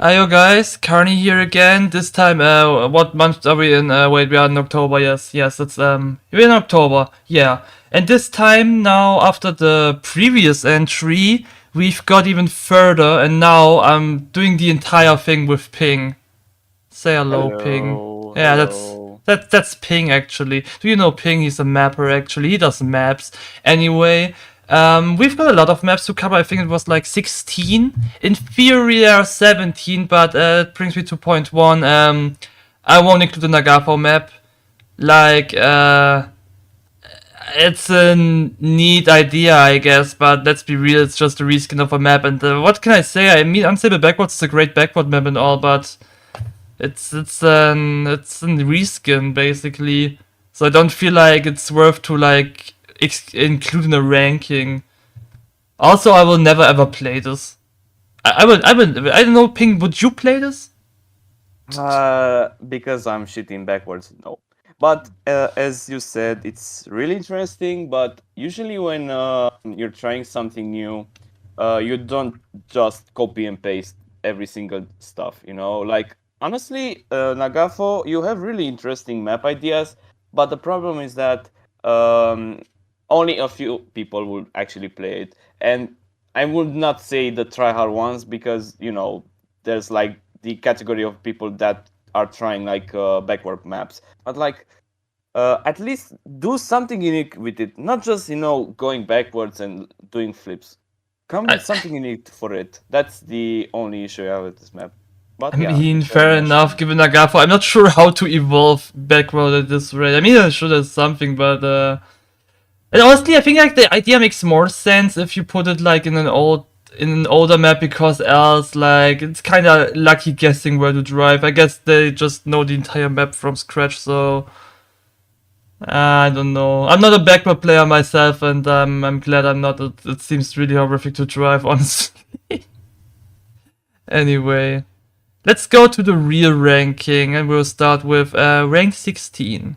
Hi, yo guys, Carney here again. This time, what month are we in? Wait, we are in October. Yes, we're in October. Yeah, and this time now, after the previous entry, we've got even further, and now I'm doing the entire thing with Ping. Say hello, Ping. Hello, Yeah, hello. that's Ping actually. Do you know Ping? He's a mapper actually. He does maps. Anyway, we've got a lot of maps to cover. I think it was like 16. In theory, there are 17, but it brings me to point one. I won't include the Nagafo map. Like, it's a neat idea, I guess, but let's be real, it's just a reskin of a map. And what can I say? I mean, Unstable Backwards is a great backward map and all, but it's an reskin basically. So I don't feel like it's worth to like include in a ranking. Also, I will never ever play this. I don't know, Ping, would you play this? Because I'm shitting backwards, no. But as you said, it's really interesting. But usually when you're trying something new, you don't just copy and paste every single stuff. Like honestly, Nagafo, you have really interesting map ideas, but the problem is that only a few people would actually play it, and I would not say the tryhard ones because there's like the category of people that are trying like backward maps, but like at least do something unique with it, not just going backwards and doing flips. Come I, with something unique for it. That's the only issue I have with this map. I But yeah, mean, it's very fair nice. enough, given Nagafo. I'm not sure how to evolve backward at this rate. I mean, I'm sure there's something, but and honestly, I think like the idea makes more sense if you put it like in an older map, because else like it's kind of lucky guessing where to drive. I guess they just know the entire map from scratch, so I don't know. I'm not a backward player myself, and I'm glad I'm not. It seems really horrific to drive, honestly. Anyway, let's go to the real ranking, and we'll start with rank 16.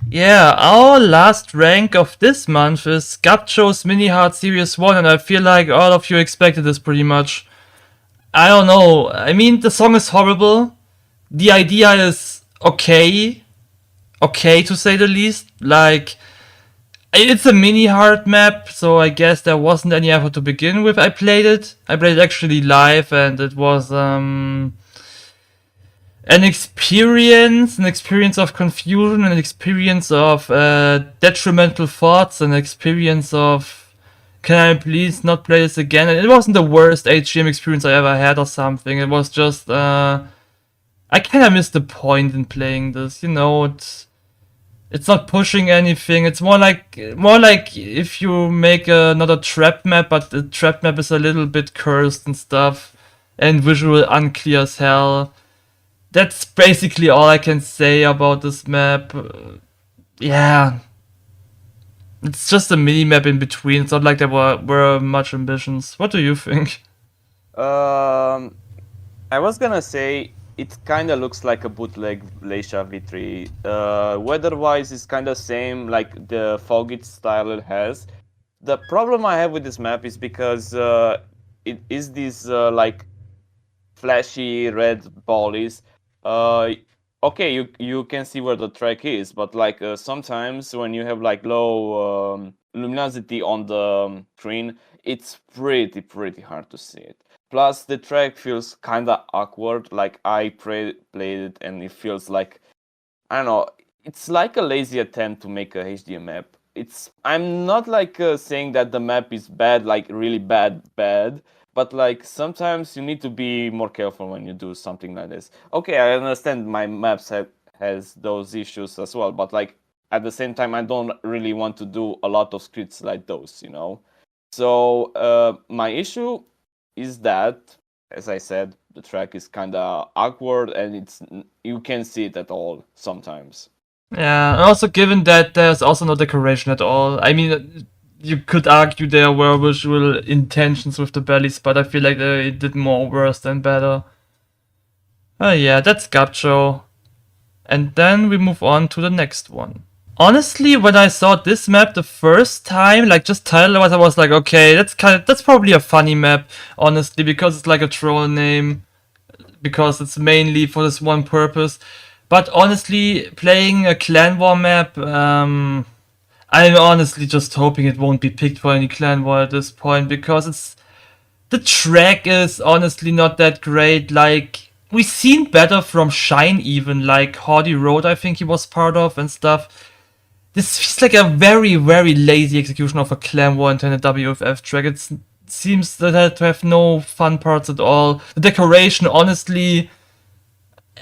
Yeah, our last rank of this month is Gapcho's Mini Hard Series 1, and I feel like all of you expected this pretty much. I don't know. I mean, the song is horrible. The idea is okay. Okay, to say the least. Like, it's a mini hard map, so I guess there wasn't any effort to begin with. I played it. I played it actually live, and it was, an experience of confusion, an experience of detrimental thoughts, an experience of can I please not play this again? And it wasn't the worst HGM experience I ever had or something. It was just I kind of missed the point in playing this. It's not pushing anything. It's more like if you make another trap map, but the trap map is a little bit cursed and stuff, and visual unclear as hell. That's basically all I can say about this map. Yeah, it's just a mini map in between. It's not like there were much ambitions. What do you think? Um, I was gonna say it kind of looks like a bootleg Leisha V3. Weather-wise, it's kind of same like the Fogit style it has. The problem I have with this map is because it is these like flashy red ballies. Okay, you can see where the track is, but like sometimes when you have like low luminosity on the screen, it's pretty hard to see it. Plus, the track feels kind of awkward. Like I played it, and it feels like I don't know. It's like a lazy attempt to make a HDM map. I'm not like saying that the map is bad, like really bad, but like sometimes you need to be more careful when you do something like this. Okay, I understand my maps has those issues as well, but like at the same time, I don't really want to do a lot of scripts like those. So my issue is that, as I said, the track is kind of awkward, and you can see it at all sometimes. Yeah, and also given that there's also no decoration at all. I mean, you could argue there were visual intentions with the bellies, but I feel like they did more worse than better. Oh yeah, that's Gapcho. And then we move on to the next one. Honestly, when I saw this map the first time, like just title-wise, I was like, okay, that's probably a funny map, honestly, because it's like a troll name. because it's mainly for this one purpose. But honestly, playing a clan war map, I'm honestly just hoping it won't be picked for any clan war at this point, because the track is honestly not that great. Like, we've seen better from Shine, even like Hardy Road, I think he was part of and stuff. This feels like a very, very lazy execution of a clan war intended WFF track. It seems that to have no fun parts at all. The decoration, honestly,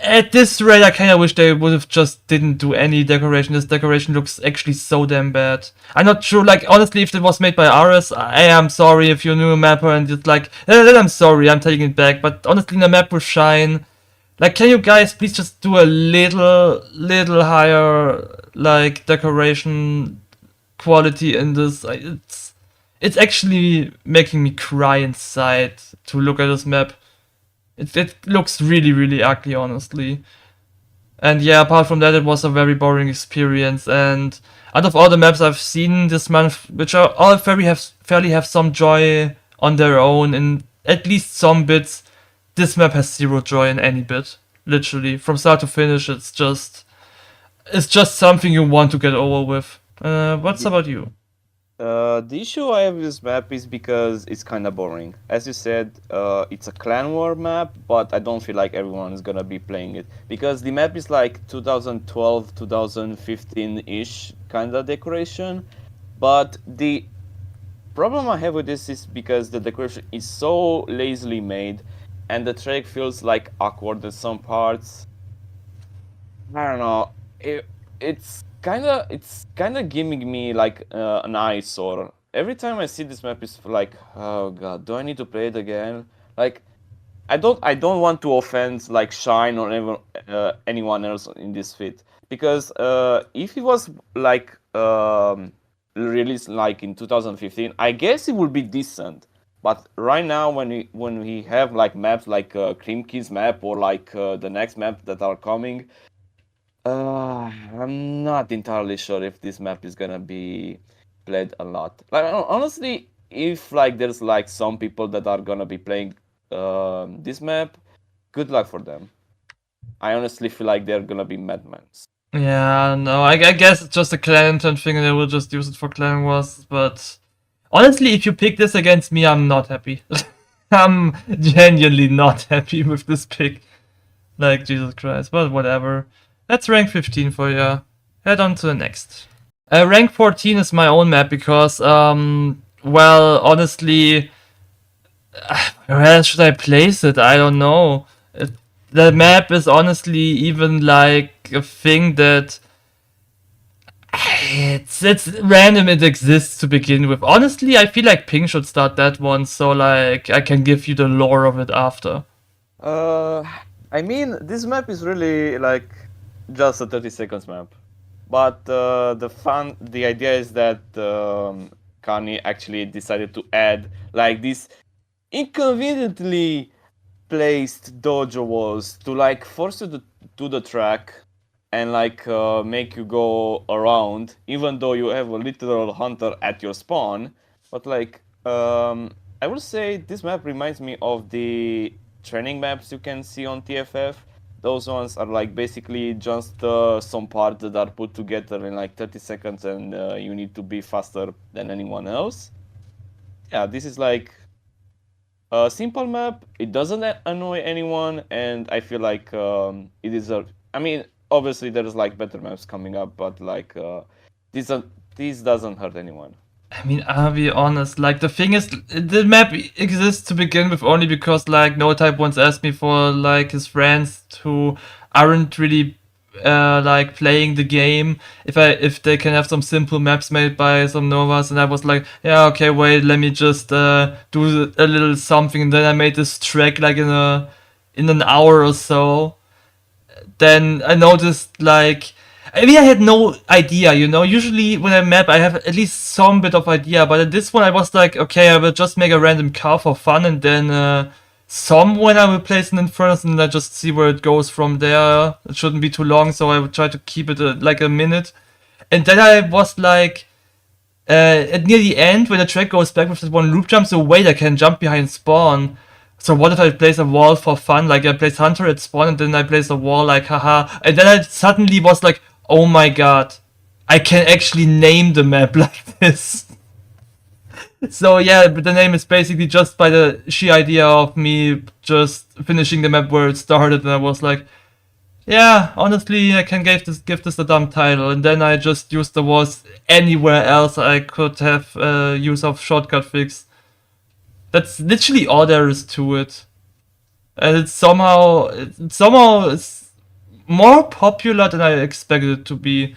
at this rate, I kind of wish they would have just didn't do any decoration. This decoration looks actually so damn bad. I'm not sure, like, honestly, if it was made by RS, I am sorry if you're new mapper and it's like, then I'm sorry, I'm taking it back. But honestly, in a map with Shine, like, can you guys please just do a little higher, like, decoration quality in this? It's actually making me cry inside to look at this map. It looks really, really ugly, honestly. And yeah, apart from that, it was a very boring experience. And out of all the maps I've seen this month, which are all fairly have some joy on their own, in at least some bits, this map has zero joy in any bit. Literally, from start to finish, it's just something you want to get over with. What's about you? The issue I have with this map is because it's kind of boring. As you said, it's a clan war map, but I don't feel like everyone is gonna be playing it because the map is like 2012, 2015-ish kind of decoration. But the problem I have with this is because the decoration is so lazily made, and the track feels like awkward at some parts. I don't know. It's kind of giving me like an eyesore. Every time I see this map, it's like, oh god, do I need to play it again? Like, I don't want to offend like Shine or anyone else in this fit, because if it was like released like in 2015, I guess it would be decent. But right now, when we have like maps like Cream Keys map or like the next map that are coming, I'm not entirely sure if this map is gonna be played a lot. Like honestly, if like there's like some people that are gonna be playing this map, good luck for them. I honestly feel like they're gonna be madmen. Yeah, no, I guess it's just a clan intent thing and they will just use it for clan wars, but honestly, if you pick this against me, I'm not happy. I'm genuinely not happy with this pick. Like, Jesus Christ, but whatever. That's rank 15 for you. Head on to the next. Rank 14 is my own map because, well, honestly, where should I place it? I don't know. The map is honestly even like a thing that it's random. It exists to begin with. Honestly, I feel like Ping should start that one, so like I can give you the lore of it after. I mean, this map is really like just a 30 seconds map, but the idea is that Kanye actually decided to add like this inconveniently placed dojo walls to like force you to do the track and like make you go around, even though you have a literal hunter at your spawn. But like I would say this map reminds me of the training maps you can see on TFF. Those ones are like basically just some parts that are put together in like 30 seconds and you need to be faster than anyone else. Yeah, this is like a simple map. It doesn't annoy anyone, and I feel like it is a. I mean, obviously there's like better maps coming up, but like this doesn't hurt anyone. I mean, I'll be honest, like, the thing is, the map exists to begin with only because, like, No Type once asked me for, like, his friends who aren't really, like, playing the game, if they can have some simple maps made by some Novas, and I was like, yeah, okay, wait, let me just, do a little something, and then I made this track, like, in an hour or so. Then I noticed, like, I mean, I had no idea, you know. Usually when I map, I have at least some bit of idea, but at this one I was like, okay, I will just make a random car for fun, and then somewhere I will place an Infernus, and I just see where it goes from there. It shouldn't be too long, so I would try to keep it like a minute. And then I was like, at near the end, when the track goes back with that one loop jump, so wait, I can jump behind spawn. So what if I place a wall for fun? Like I place Hunter at spawn and then I place a wall like haha. And then I suddenly was like, oh my god, I can actually name the map like this. So yeah, but the name is basically just by the sheer idea of me just finishing the map where it started, and I was like, yeah, honestly, I can give this a dumb title, and then I just used the walls anywhere else I could have use of shortcut fix. That's literally all there is to it, and it's more popular than I expected it to be.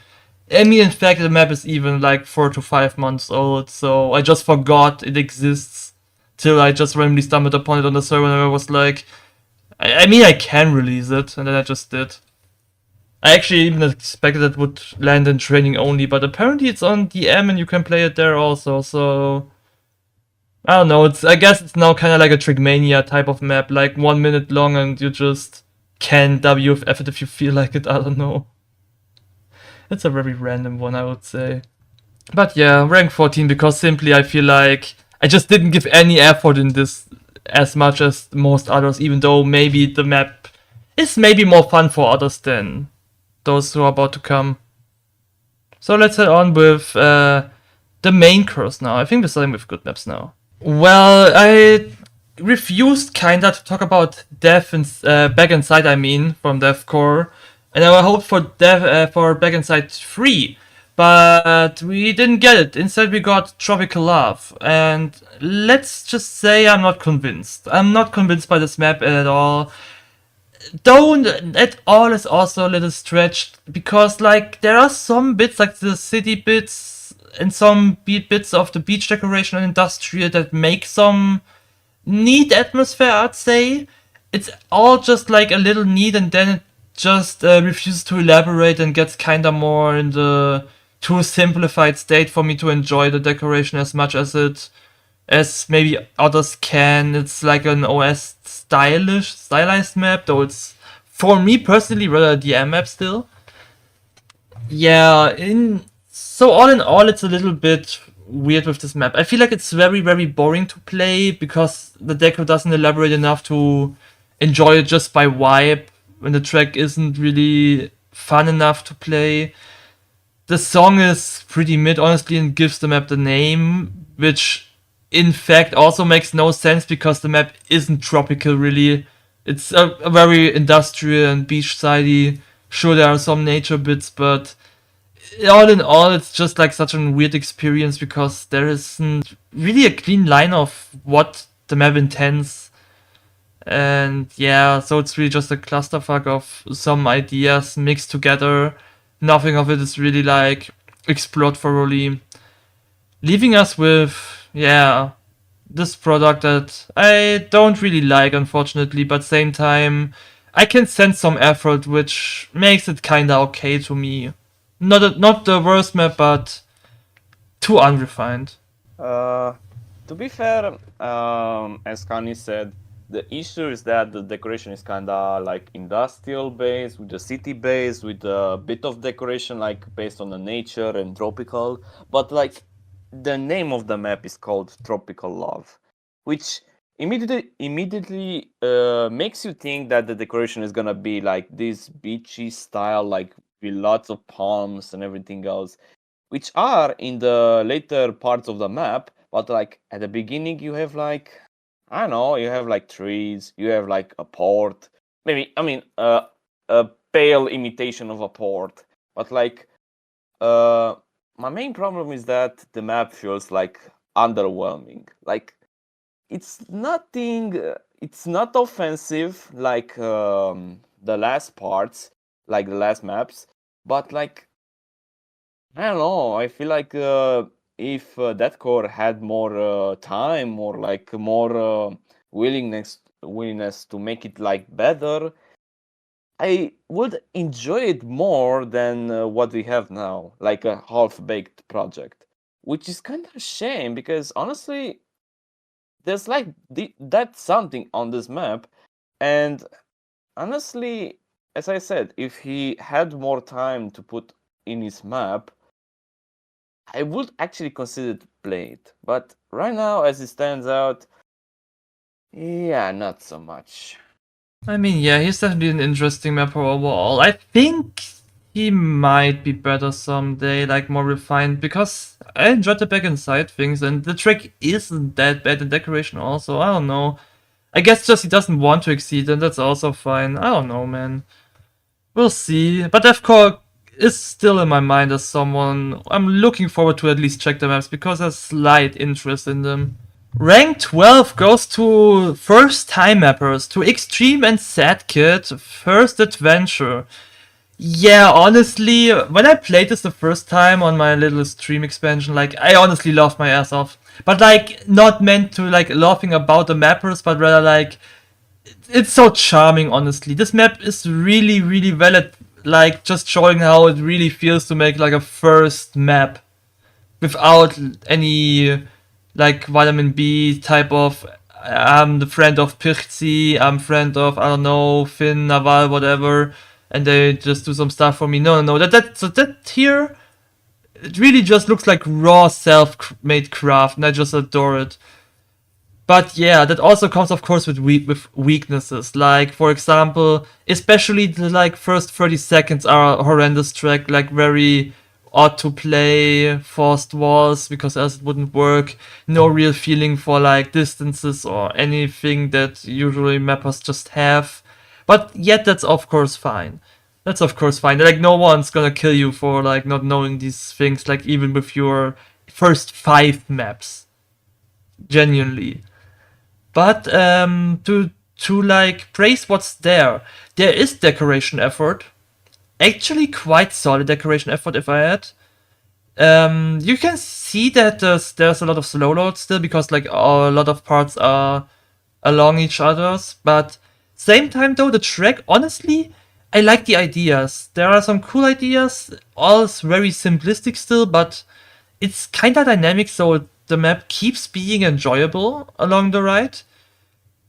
I mean, in fact, the map is even like 4 to 5 months old, so I just forgot it exists till I just randomly stumbled upon it on the server, and I was like, I mean, I can release it, and then I just did. I actually even expected it would land in training only, but apparently it's on DM and you can play it there also, so I don't know, I guess it's now kinda like a Trickmania type of map, like 1 minute long and you just can WFF it if you feel like it, I don't know. It's a very random one, I would say. But yeah, rank 14 because simply I feel like I just didn't give any effort in this as much as most others, even though maybe the map is maybe more fun for others than those who are about to come. So let's head on with the main course now. I think we're starting with good maps now. Well, I refused kinda to talk about Dev and Back Inside, I mean, from Devcore, and I hoped for for Back Inside 3, but we didn't get it. Instead, we got Tropical Love, and let's just say I'm not convinced. I'm not convinced by this map at all. Don't at all is also a little stretched because like there are some bits like the city bits and some bits of the beach decoration and industrial that make some neat atmosphere, I'd say. It's all just like a little neat and then it just refuses to elaborate and gets kinda more in the too simplified state for me to enjoy the decoration as much as maybe others can. It's like an OS stylized map, though it's for me personally rather a DM map still. Yeah, so all in all, it's a little bit weird with this map. I feel like it's very boring to play because the deco doesn't elaborate enough to enjoy it just by vibe when the track isn't really fun enough to play. The song is pretty mid, honestly, and gives the map the name, which in fact also makes no sense because the map isn't tropical really. It's a very industrial and beachsidey. Sure, there are some nature bits, but all in all, it's just like such a weird experience because there isn't really a clean line of what the map intends. And yeah, so it's really just a clusterfuck of some ideas mixed together. Nothing of it is really like explored thoroughly, leaving us with, yeah, this product that I don't really like, unfortunately, but same time, I can sense some effort, which makes it kinda okay to me. Not the worst map, but too unrefined. To be fair, as Kanye said, the issue is that the decoration is kind of like industrial based, with the city based, with a bit of decoration like based on the nature and tropical. But like the name of the map is called Tropical Love, which immediately makes you think that the decoration is gonna be like this beachy style, like with lots of palms and everything else, which are in the later parts of the map. But like at the beginning, you have like, I don't know, you have like trees, you have like a port, maybe, I mean, a pale imitation of a port. But like, uh, my main problem is that the map feels like underwhelming. Like it's nothing, it's not offensive like the last parts, like the last maps, but like I don't know. I feel like if that core had more time or like more willingness to make it like better, I would enjoy it more than what we have now, like a half-baked project, which is kind of a shame because honestly, there's like that something on this map, and honestly, as I said, if he had more time to put in his map, I would actually consider to play it, but right now, as it stands out, Yeah, not so much. I mean, yeah, he's definitely an interesting mapper overall. I think he might be better someday, like more refined, because I enjoyed the back and side things, and the track isn't that bad in decoration also. I don't know. I guess just he doesn't want to exceed, and that's also fine. I don't know, man. We'll see. But Defcore is still in my mind as someone I'm looking forward to at least check the maps because there's slight interest in them. Rank 12 goes to first time mappers, to Extreme and Sad Kid, First Adventure. Yeah, honestly, when I played this the first time on my little stream expansion, like, I honestly laughed my ass off. But, like, not meant to, like, laughing about the mappers, but rather, like, it's so charming, honestly. This map is really, really well at, like, just showing how it really feels to make, like, a first map without any like vitamin B type of I'm the friend of Pirzi, I'm friend of I don't know Finn, Naval, whatever, and they just do some stuff for me. No. That here it really just looks like raw self-made craft, and I just adore it. But yeah, that also comes, of course, with weaknesses. Like, for example, especially the like first 30 seconds are a horrendous track, like very odd to play, forced walls because else it wouldn't work. No real feeling for like distances or anything that usually mappers just have. But yet that's of course fine. That's of course fine. Like no one's gonna kill you for like not knowing these things. Like even with your first 5 maps, genuinely. But to like praise what's there, there is decoration effort. Actually, quite solid decoration effort, if I add. You can see that there's a lot of slow load still because like a lot of parts are along each other's. But same time though, the track honestly, I like the ideas. There are some cool ideas. All is very simplistic still, but it's kind of dynamic, so the map keeps being enjoyable along the ride.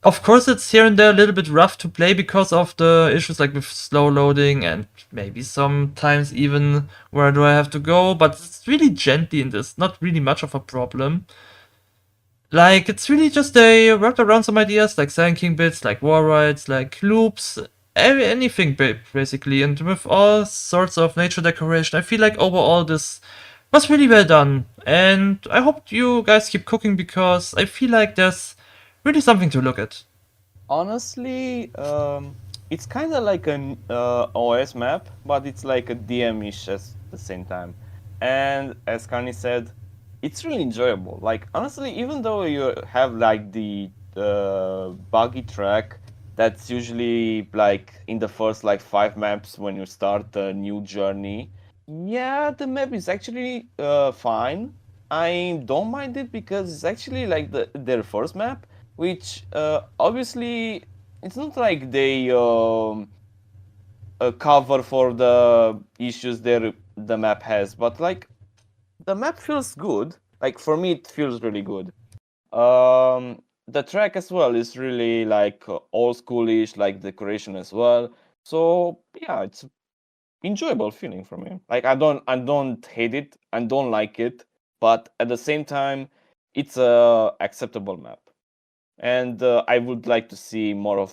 Of course, it's here and there a little bit rough to play because of the issues like with slow loading and maybe sometimes even where do I have to go, but it's really gently in this, not really much of a problem. Like, it's really just they wrapped around some ideas like Sand King bits, like war rides, like loops, anything basically, and with all sorts of nature decoration. I feel like overall this was really well done, and I hope you guys keep cooking because I feel like there's really something to look at. Honestly, it's kind of like an OS map, but it's like a DM-ish at the same time. And as Kani said, it's really enjoyable. Like honestly, even though you have like the buggy track, that's usually like in the first like 5 maps when you start a new journey. Yeah, the map is actually fine. I don't mind it because it's actually like their first map, which obviously it's not like they cover for the issues the map has, but like the map feels good. Like for me, it feels really good. The track as well is really like old schoolish, like decoration as well. So yeah, it's enjoyable feeling for me. Like I don't hate it, I don't like it, but at the same time, it's a acceptable map. And I would like to see more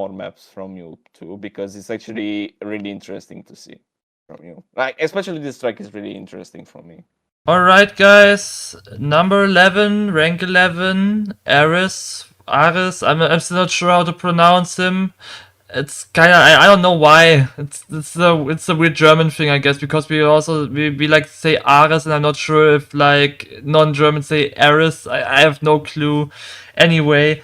maps from you too, because it's actually really interesting to see from you. Like especially this track is really interesting for me. Alright, guys. Number 11, rank 11, Aris. I'm still not sure how to pronounce him. It's kind of I don't know why. It's a weird German thing, I guess, because we like to say Ares, and I'm not sure if like non-Germans say Aris. I have no clue. Anyway,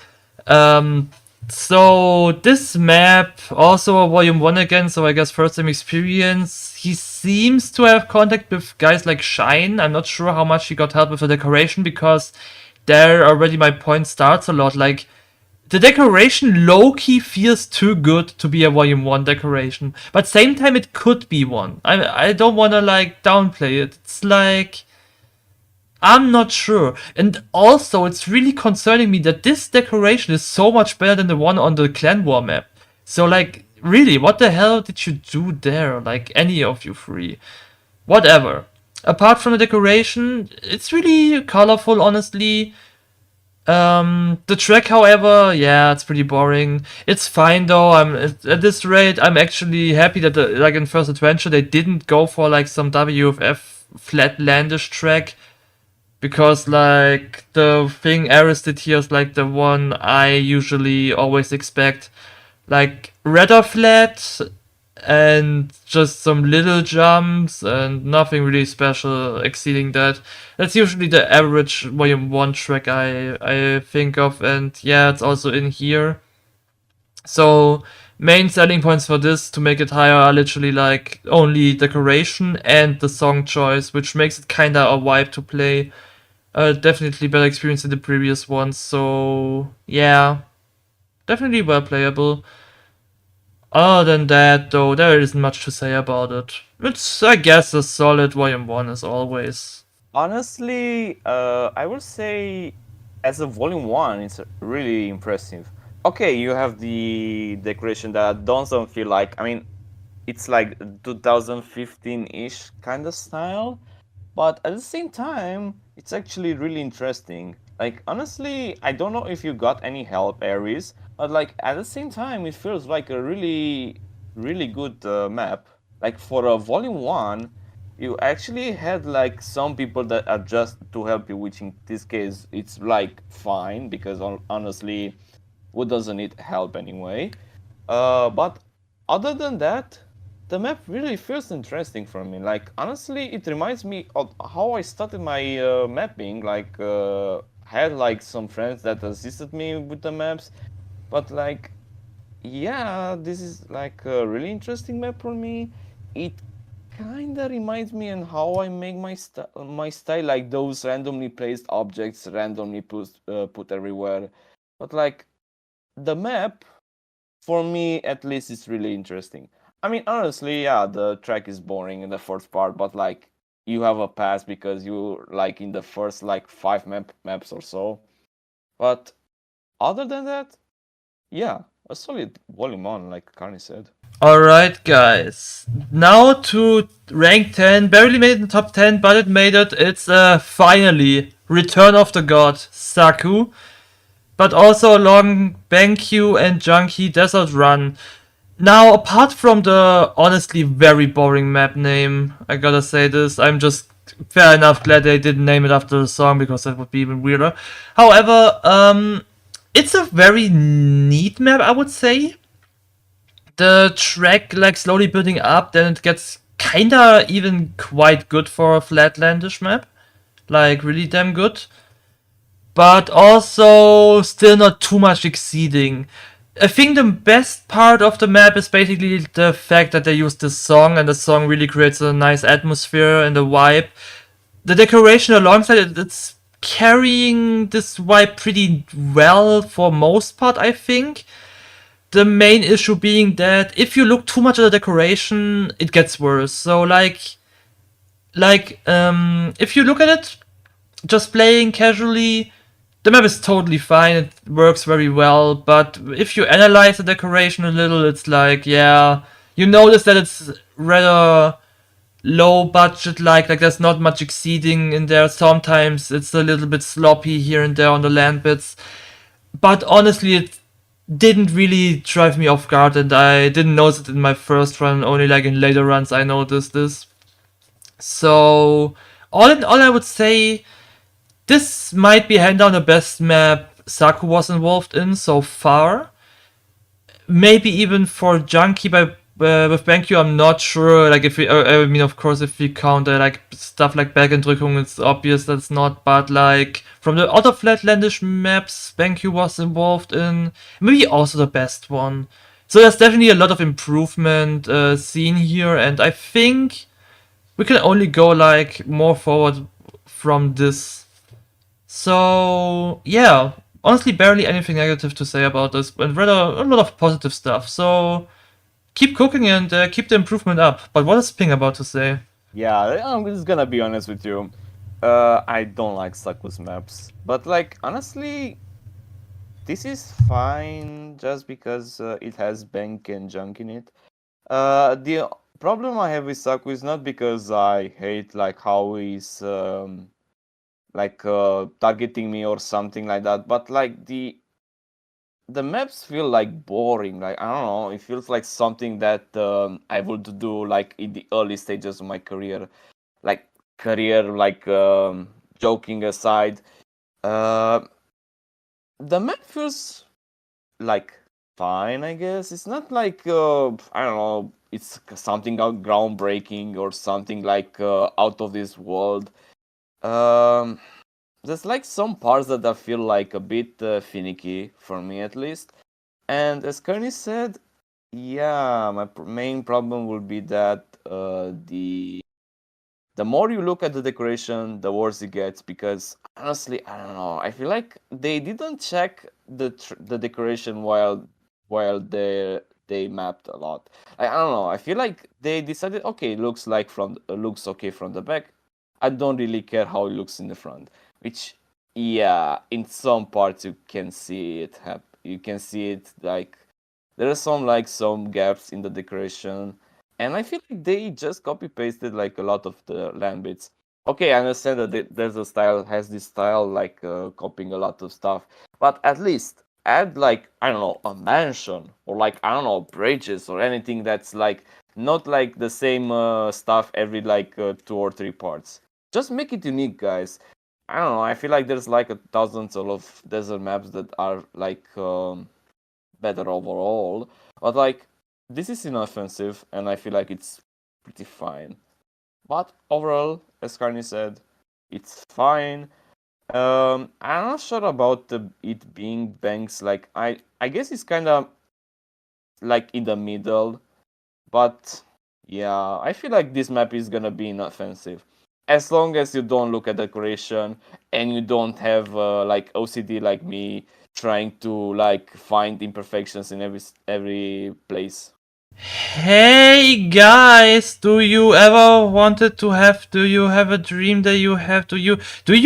um, so this map also a volume 1 again, so I guess first time experience. He seems to have contact with guys like Shine. I'm not sure how much he got help with the decoration because there already my point starts a lot. Like the decoration low-key feels too good to be a volume 1 decoration, but same time it could be one. I don't wanna like downplay it. It's like I'm not sure. And also, it's really concerning me that this decoration is so much better than the one on the Clan War map. So, like, really, what the hell did you do there? Like, any of you three? Whatever. Apart from the decoration, it's really colorful, honestly. The track, however, yeah, it's pretty boring. It's fine though. At this rate, I'm actually happy that like in First Adventure they didn't go for like some WFF flatlandish track, because like the thing Aris did here is like the one I usually always expect, like rather flat and just some little jumps and nothing really special exceeding that. That's usually the average Volume 1 track I think of, and yeah, it's also in here. So main selling points for this to make it higher are literally like only decoration and the song choice, which makes it kinda a vibe to play. Definitely better experience than the previous ones, so yeah, definitely well playable. Other than that, though, there isn't much to say about it. It's, I guess, a solid Volume 1 as always. Honestly, I would say as a volume one, it's really impressive. Okay, you have the decoration that doesn't feel like, I mean, it's like 2015-ish kind of style, but at the same time, it's actually really interesting. Like, honestly, I don't know if you got any help, Aries, but like at the same time, it feels like a really, really good map. Like for a volume one, you actually had like some people that are just to help you, which in this case it's like fine because honestly, who doesn't need help anyway? But other than that, the map really feels interesting for me. Like honestly, it reminds me of how I started my mapping. Like had like some friends that assisted me with the maps, but like yeah, this is like a really interesting map for me. It kinda reminds me on how I make my style, like those randomly placed objects, randomly put everywhere. But like the map, for me at least, is really interesting. I mean, honestly, yeah, the track is boring in the first part, but like you have a pass because you like in the first like five maps or so. But other than that, yeah, a solid volume on, like Carney said. Alright, guys. Now to rank 10. Barely made it in the top 10, but it made it. It's finally Return of the God, Saku. But also along Bankyu and Junkie Desert Run. Now, apart from the honestly very boring map name, I gotta say this, I'm just fair enough glad they didn't name it after the song because that would be even weirder. However, it's a very neat map, I would say. The track like slowly building up, then it gets kinda even quite good for a flatlandish map, like really damn good, but also still not too much exceeding. I think the best part of the map is basically the fact that they use this song, and the song really creates a nice atmosphere and a vibe. The decoration alongside it, it's carrying this vibe pretty well for most part, I think. The main issue being that if you look too much at the decoration, it gets worse. So if you look at it just playing casually, the map is totally fine. It works very well. But if you analyze the decoration a little, it's like, yeah, you notice that it's rather low budget. Like there's not much exceeding in there. Sometimes it's a little bit sloppy here and there on the land bits. But honestly, it didn't really drive me off guard, and I didn't notice it in my first run. Only like in later runs, I noticed this. So all in all, I would say this might be hand down the best map Saku was involved in so far. Maybe even for Junkie with BenQ, I'm not sure. Like if we, I mean, of course, if we count like stuff like Bergendrückung, it's obvious that's not. But like from the other flatlandish maps BenQ was involved in, maybe also the best one. So there's definitely a lot of improvement seen here, and I think we can only go like more forward from this. So yeah, honestly, barely anything negative to say about this, and rather a lot of positive stuff. So keep cooking and keep the improvement up. But what is Ping about to say? Yeah, I'm just gonna be honest with you. I don't like Saku's maps, but like honestly, this is fine just because it has bank and junk in it. The problem I have with Saku is not because I hate like how he's like targeting me or something like that. But like the maps feel like boring. Like I don't know, it feels like something that I would do like in the early stages of my career. Like like joking aside, uh, the map feels like fine. I guess it's not like I don't know. It's something groundbreaking or something like out of this world. Um, there's like some parts that I feel like a bit finicky for me at least. And as Kearney said, yeah, my main problem will be that the more you look at the decoration, the worse it gets. Because honestly, I don't know. I feel like they didn't check the decoration while they mapped a lot. I don't know. I feel like they decided, okay, looks okay from the back. I don't really care how it looks in the front. Which, yeah, in some parts you can see it you can see it like there are some gaps in the decoration, and I feel like they just copy pasted like a lot of the land bits. Okay, I understand that there's a style has this style like copying a lot of stuff, but at least add like I don't know a mansion or like I don't know bridges or anything that's like not like the same stuff every like 2 or 3 parts. Just make it unique, guys. I don't know. I feel like there's like a thousands of desert maps that are like better overall. But like this is inoffensive, and I feel like it's pretty fine. But overall, as Carney said, it's fine. I'm not sure about it being banks. Like I guess it's kind of like in the middle. But yeah, I feel like this map is gonna be inoffensive. As long as you don't look at decoration and you don't have like OCD like me trying to like find imperfections in every place. Hey guys, do you have a dream that you have? Do you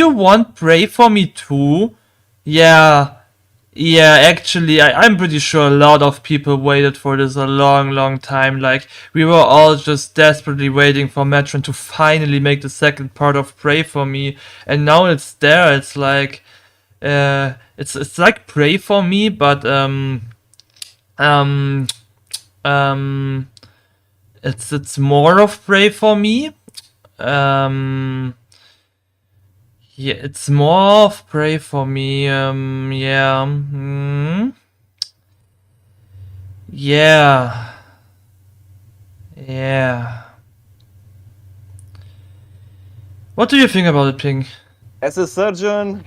want Pray for Me too? Yeah. Yeah, actually, I'm pretty sure a lot of people waited for this a long, long time. Like, we were all just desperately waiting for Metron to finally make the second part of Pray for Me, and now it's there. It's like, it's like Pray for Me, but um, um, it's more of Pray for Me. Um, yeah, it's more of Pray for Me. Yeah. Yeah. Yeah. What do you think about it, Ping? As a surgeon,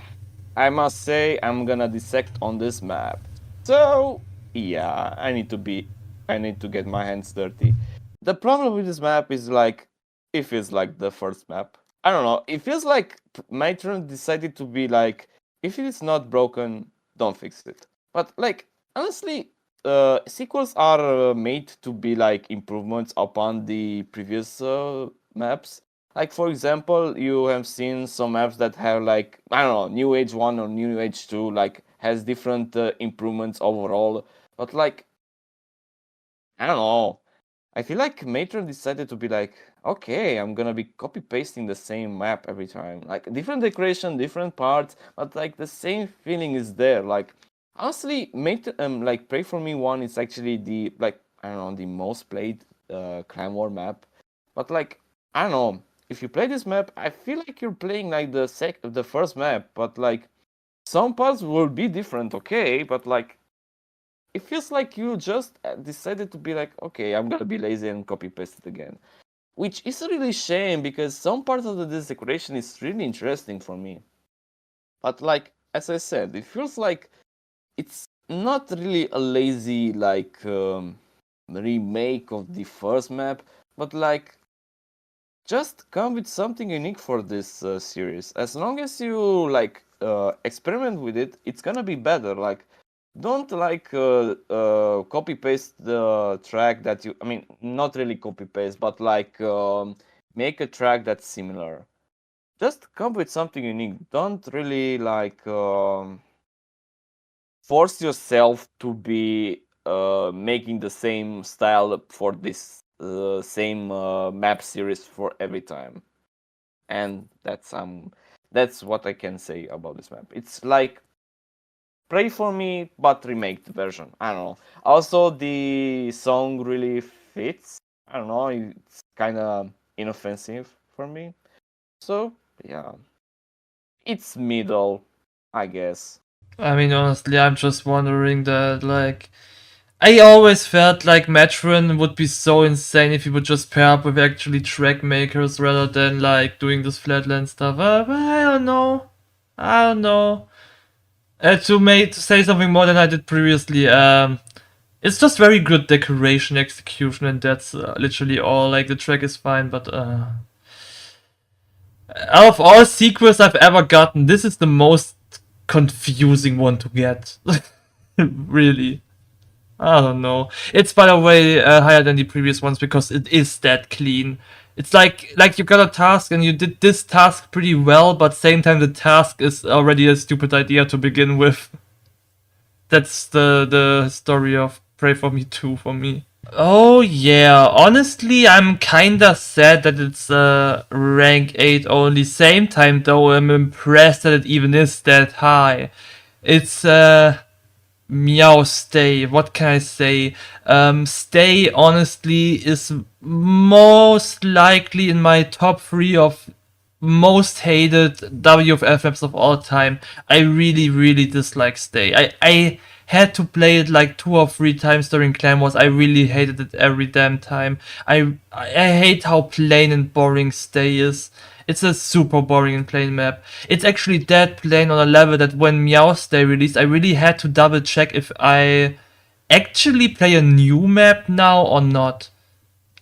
I must say I'm gonna dissect on this map. So yeah, I need to get my hands dirty. The problem with this map is like it feels like the first map. I don't know. It feels like Matron decided to be like, if it is not broken, don't fix it. But like honestly, sequels are made to be like improvements upon the previous maps. Like for example, you have seen some maps that have like I don't know, New Age 1 or New Age 2 like has different improvements overall. But like I don't know. I feel like Matron decided to be like, okay, I'm gonna be copy pasting the same map every time. Like different decoration, different parts, but like the same feeling is there. Like honestly, like Pray for Me 1 is actually the like I don't know the most played Clan War map. But like I don't know, if you play this map, I feel like you're playing like the first map, but like some parts will be different, okay, but like it feels like you just decided to be like, okay, I'm gonna be lazy and copy paste it again, which is a really shame because some parts of this decoration is really interesting for me. But like as I said, it feels like it's not really a lazy like remake of the first map, but like just come with something unique for this series. As long as you like experiment with it, it's gonna be better. Like don't like copy paste the track that you I mean not really copy paste but like make a track that's similar. Just come with something unique. Don't really like force yourself to be making the same style for this same map series for every time. And That's what I can say about this map. It's like Pray for Me, but remake version. I don't know. Also, the song really fits. I don't know. It's kind of inoffensive for me. So yeah, it's middle, I guess. I mean, honestly, I'm just wondering that, like, I always felt like Metron would be so insane if he would just pair up with actually track makers rather than like doing this flatland stuff. But I don't know. I don't know. To say something more than I did previously, it's just very good decoration execution, and that's literally all. Like the track is fine, but out of all sequels I've ever gotten, this is the most confusing one to get. Really. I don't know. It's by the way higher than the previous ones because it is that clean. It's like you got a task and you did this task pretty well, but same time the task is already a stupid idea to begin with. That's the story of Pray for Me 2 for me. Oh yeah, honestly I'm kinda sad that it's rank 8 only. Same time though, I'm impressed that it even is that high. It's Meow Stay. What can I say? Stay honestly is most likely in my top 3 of most hated WFF maps of all time. I really dislike Stay. I had to play it like 2 or 3 times during Clan Wars. I really hated it every damn time. I hate how plain and boring Stay is. It's a super boring and plain map. It's actually that plain on a level that when Meow Stay released, I really had to double check if I actually play a new map now or not.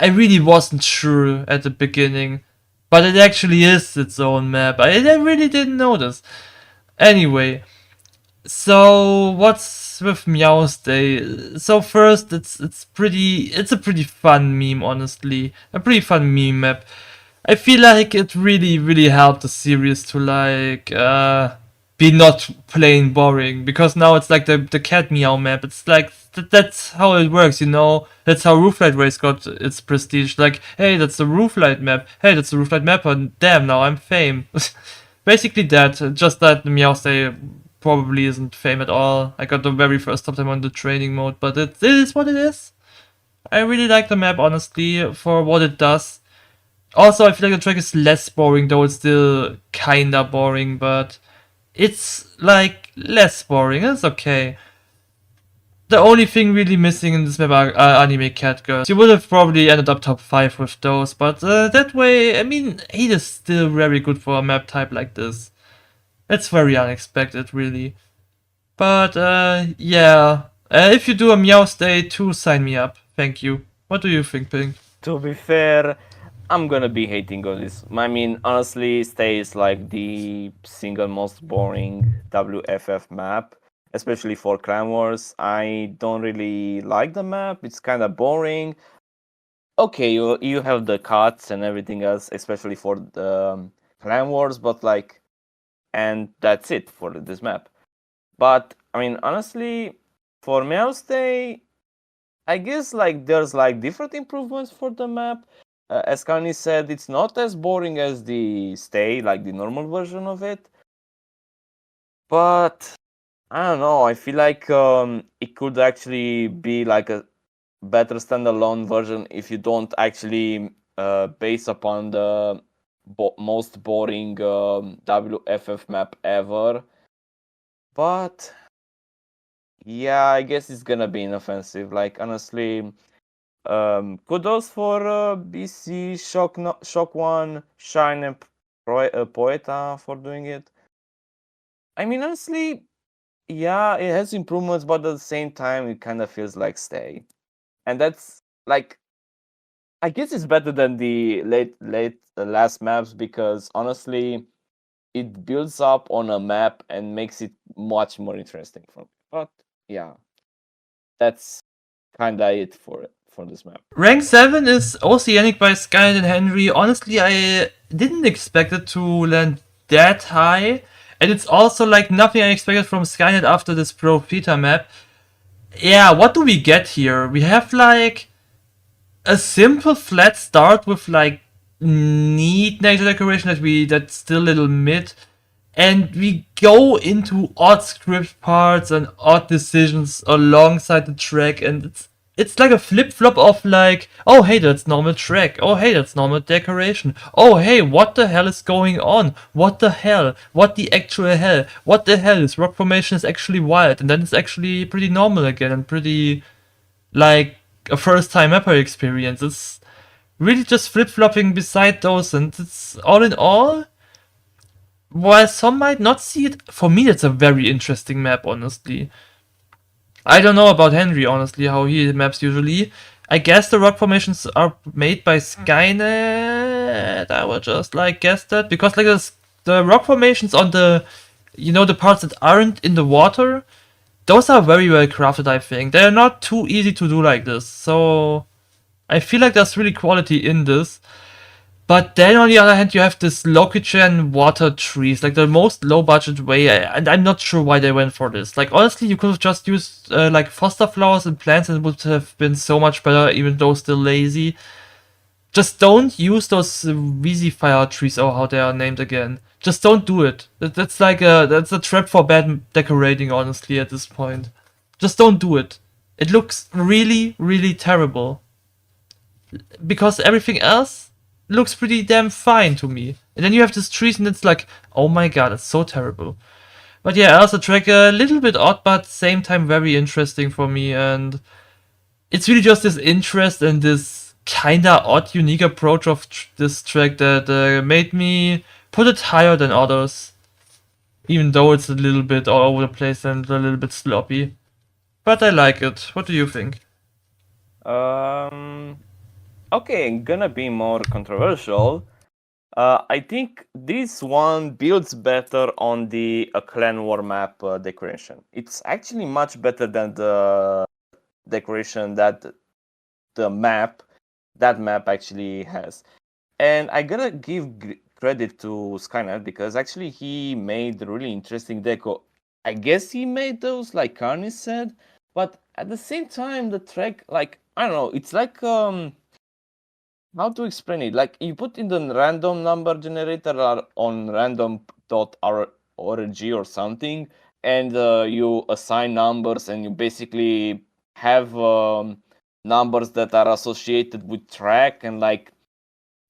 I really wasn't sure at the beginning, but it actually is its own map. I really didn't notice. Anyway, so what's with Meow's Day? So first, it's a pretty fun meme, honestly, a pretty fun meme map. I feel like it really helped the series to like be not plain boring because now it's like the cat meow map. It's like that's how it works, you know. That's how Rooflight Race got its prestige. Like, hey, that's the Rooflight map. Hey, that's the Rooflight map. And damn, now I'm fame. Basically that. Just that the Meow Stay probably isn't fame at all. I got the very first top time on the training mode, but it is what it is. I really like the map, honestly, for what it does. Also, I feel like the track is less boring, though it's still kinda boring, but it's like less boring. It's okay. The only thing really missing in this map are anime cat girls. You would have probably ended up top 5 with those, but that way, I mean, 8 is still very good for a map type like this. It's very unexpected, really. But yeah, if you do a Meow Stay 2, sign me up. Thank you. What do you think, Pink? To be fair, I'm gonna be hating on this. I mean, honestly, Stay is like the single most boring WFF map, especially for Clan Wars. I don't really like the map. It's kind of boring. Okay, you have the cuts and everything else, especially for the Clan Wars, but like, and that's it for this map. But I mean, honestly, for Meow Stay, I guess like there's like different improvements for the map. As Kanye said, it's not as boring as the Stay, like the normal version of it. But I don't know. I feel like it could actually be like a better standalone version if you don't actually base upon the most boring WFF map ever. But yeah, I guess it's gonna be inoffensive. Like honestly, kudos for BC, Shock One, Shine, and Poeta for doing it. I mean, honestly, yeah, it has improvements, but at the same time, it kind of feels like Stay, and that's like, I guess it's better than the last maps because honestly, it builds up on a map and makes it much more interesting for me. But yeah, that's kind of it for this map. Rank 7 is Oceanic by Skynet and Henry. Honestly, I didn't expect it to land that high. And it's also like nothing I expected from Skynet after this Profita map. Yeah, what do we get here? We have like a simple flat start with like neat nature decoration that's still a little mid. and we go into odd script parts and odd decisions alongside the track, and it's like a flip-flop of like, oh hey, that's normal track, oh hey, that's normal decoration, oh hey, what the hell is going on, what the hell, what the actual hell, what the hell, this rock formation is actually wild, and then it's actually pretty normal again, and pretty like a first time mapper experience. It's really just flip-flopping beside those, and it's all in all, while some might not see it, for me it's a very interesting map, honestly. I don't know about Henry, honestly, how he maps usually. I guess the rock formations are made by Skynet. I would just like guess that, because like the rock formations on the, you know, the parts that aren't in the water, those are very well crafted, I think. They're not too easy to do like this, so I feel like there's really quality in this. But then on the other hand, you have this Loki-Gen water trees, like the most low budget way, and I'm not sure why they went for this. Like honestly, you could have just used like foster flowers and plants, and it would have been so much better, even though still lazy. Just don't use those Wheezy Fire trees, or how they are named again. Just don't do it. That's like that's a trap for bad decorating, honestly, at this point. Just don't do it. It looks really, really terrible. Because everything else looks pretty damn fine to me. And then you have this trees and it's like, oh my god, it's so terrible. But yeah, also track a little bit odd, but same time very interesting for me, and it's really just this interest and this kinda odd, unique approach of this track that made me put it higher than others. Even though it's a little bit all over the place and a little bit sloppy. But I like it. What do you think? Okay, gonna be more controversial. I think this one builds better on the clan war map decoration. It's actually much better than the decoration that that map actually has. And I gotta give credit to Skynet, because actually he made really interesting deco. I guess he made those like Carney said, but at the same time the track, like, I don't know, it's like how to explain it? Like you put in the random number generator or on random.org or something, and you assign numbers, and you basically have numbers that are associated with track, and like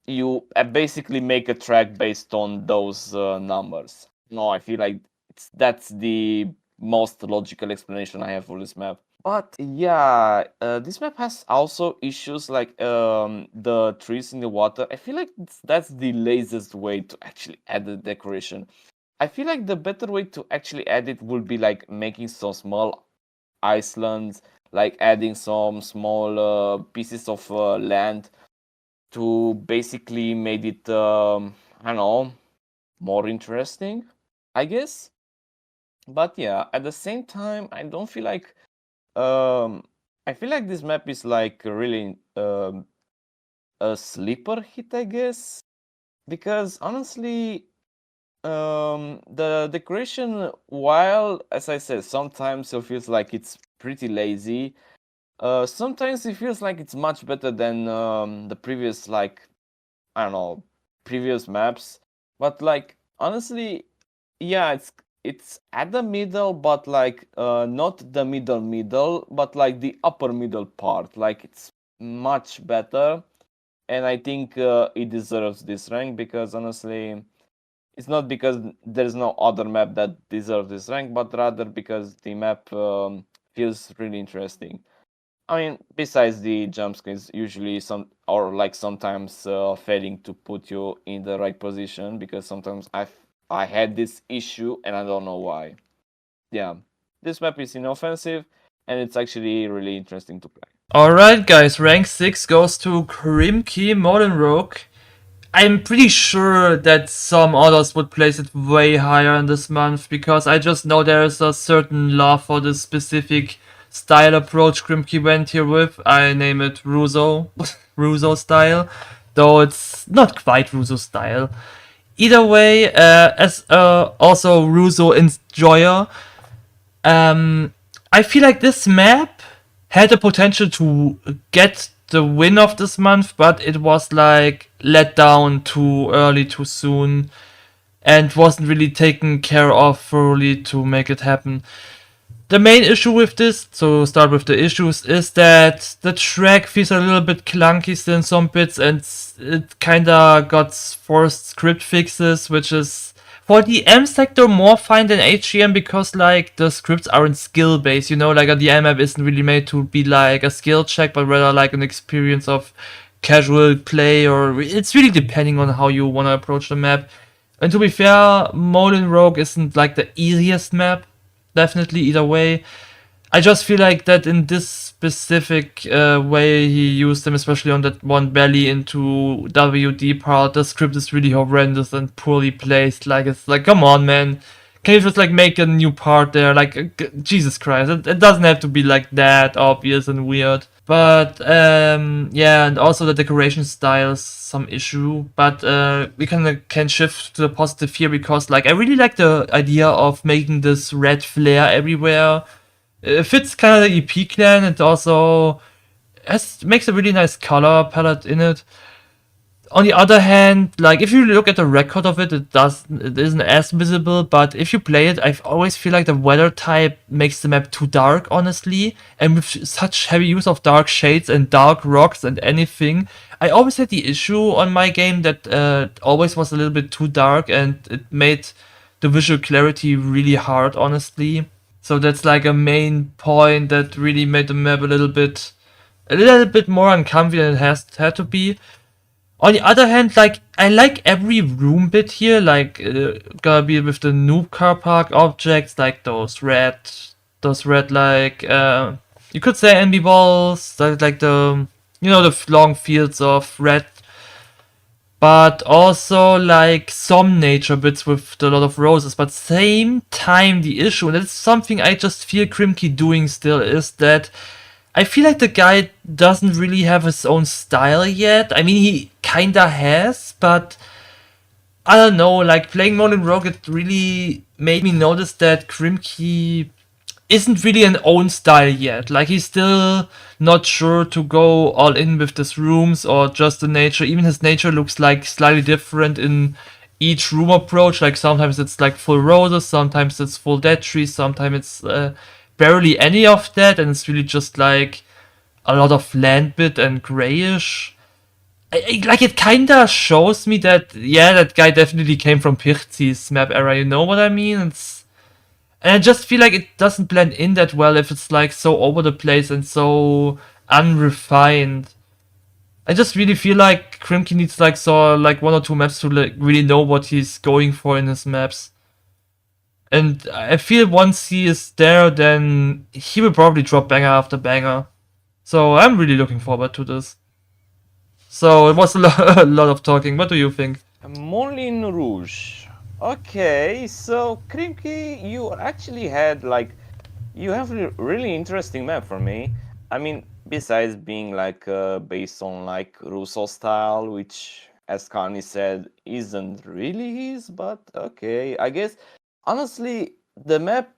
you basically make a track based on those numbers. No, I feel like that's the most logical explanation I have for this map. But yeah, this map has also issues like the trees in the water. I feel like that's the laziest way to actually add the decoration. I feel like the better way to actually add it would be like making some small islands, like adding some small pieces of land to basically make it, I don't know, more interesting, I guess. But yeah, at the same time, I don't feel like I feel like this map is like really a sleeper hit, I guess, because honestly, the decoration, while as I said, sometimes it feels like it's pretty lazy. Sometimes it feels like it's much better than the previous, like, I don't know, previous maps. But like honestly, yeah, it's at the middle, but like not the middle, but like the upper middle part. Like it's much better, and I think it deserves this rank, because honestly, it's not because there's no other map that deserves this rank, but rather because the map feels really interesting. I mean, besides the jump scares, usually sometimes failing to put you in the right position, because sometimes I had this issue and I don't know why. Yeah, this map is inoffensive and it's actually really interesting to play. Alright guys, rank 6 goes to Krimki Modern Rogue. I'm pretty sure that some others would place it way higher in this month, because I just know there's a certain love for this specific style approach Krimki went here with. I name it Russo, Russo style, though it's not quite Russo style. Either way, as also Russo enjoyer, I feel like this map had the potential to get the win of this month, but it was like let down too early, too soon. and wasn't really taken care of thoroughly to make it happen. The main issue with this, to start with the issues, is that the track feels a little bit clunky still in some bits, and it kinda got forced script fixes, which is for the M sector more fine than HGM because like the scripts aren't skill based, like the M map isn't really made to be like a skill check, but rather like an experience of casual play, or it's really depending on how you want to approach the map. And to be fair, Molin Rogue isn't like the easiest map, definitely either way. I just feel like that in this specific way he used them, especially on that one belly into WD part, the script is really horrendous and poorly placed. Like, it's like, come on, man. Can you just like make a new part there? Like, Jesus Christ, it doesn't have to be like that obvious and weird. But yeah, and also the decoration style is some issue. But we can shift to the positive here because like I really like the idea of making this red flare everywhere. It fits kind of the EP clan. It also makes a really nice color palette in it. On the other hand, like if you look at the record of it, it isn't as visible. But if you play it, I always feel like the weather type makes the map too dark, honestly. And with such heavy use of dark shades and dark rocks and anything, I always had the issue on my game that always was a little bit too dark, and it made the visual clarity really hard, honestly. So that's like a main point that really made the map a little bit more uncomfy than it had to be. On the other hand, like I like every room bit here, like gonna be with the noob car park objects, like those red like you could say NB balls, like the the long fields of red, but also like some nature bits with a lot of roses. But same time, the issue, and that's something I just feel Krimky doing still, is that I feel like the guy doesn't really have his own style yet. I mean, he kinda has, but I don't know. Like playing Modern Rogue, it really made me notice that Krimky isn't really an own style yet. Like he's still not sure to go all in with his rooms or just the nature. Even his nature looks like slightly different in each room approach. Like sometimes it's like full roses, sometimes it's full dead trees, sometimes it's barely any of that, and it's really just like a lot of land bit and grayish. Like it kinda shows me that yeah, that guy definitely came from Pirzi's map era. You know what I mean? And I just feel like it doesn't blend in that well if it's like so over the place and so unrefined. I just really feel like Krimky needs like one or two maps to like really know what he's going for in his maps. And I feel once he is there, then he will probably drop banger after banger. So I'm really looking forward to this. So it was a lot of talking. What do you think? Moulin Rouge. Okay, so Krimky, you actually had like, you have a really interesting map for me. I mean, besides being like based on like Russo style, which as Kanye said isn't really his, but okay, I guess honestly the map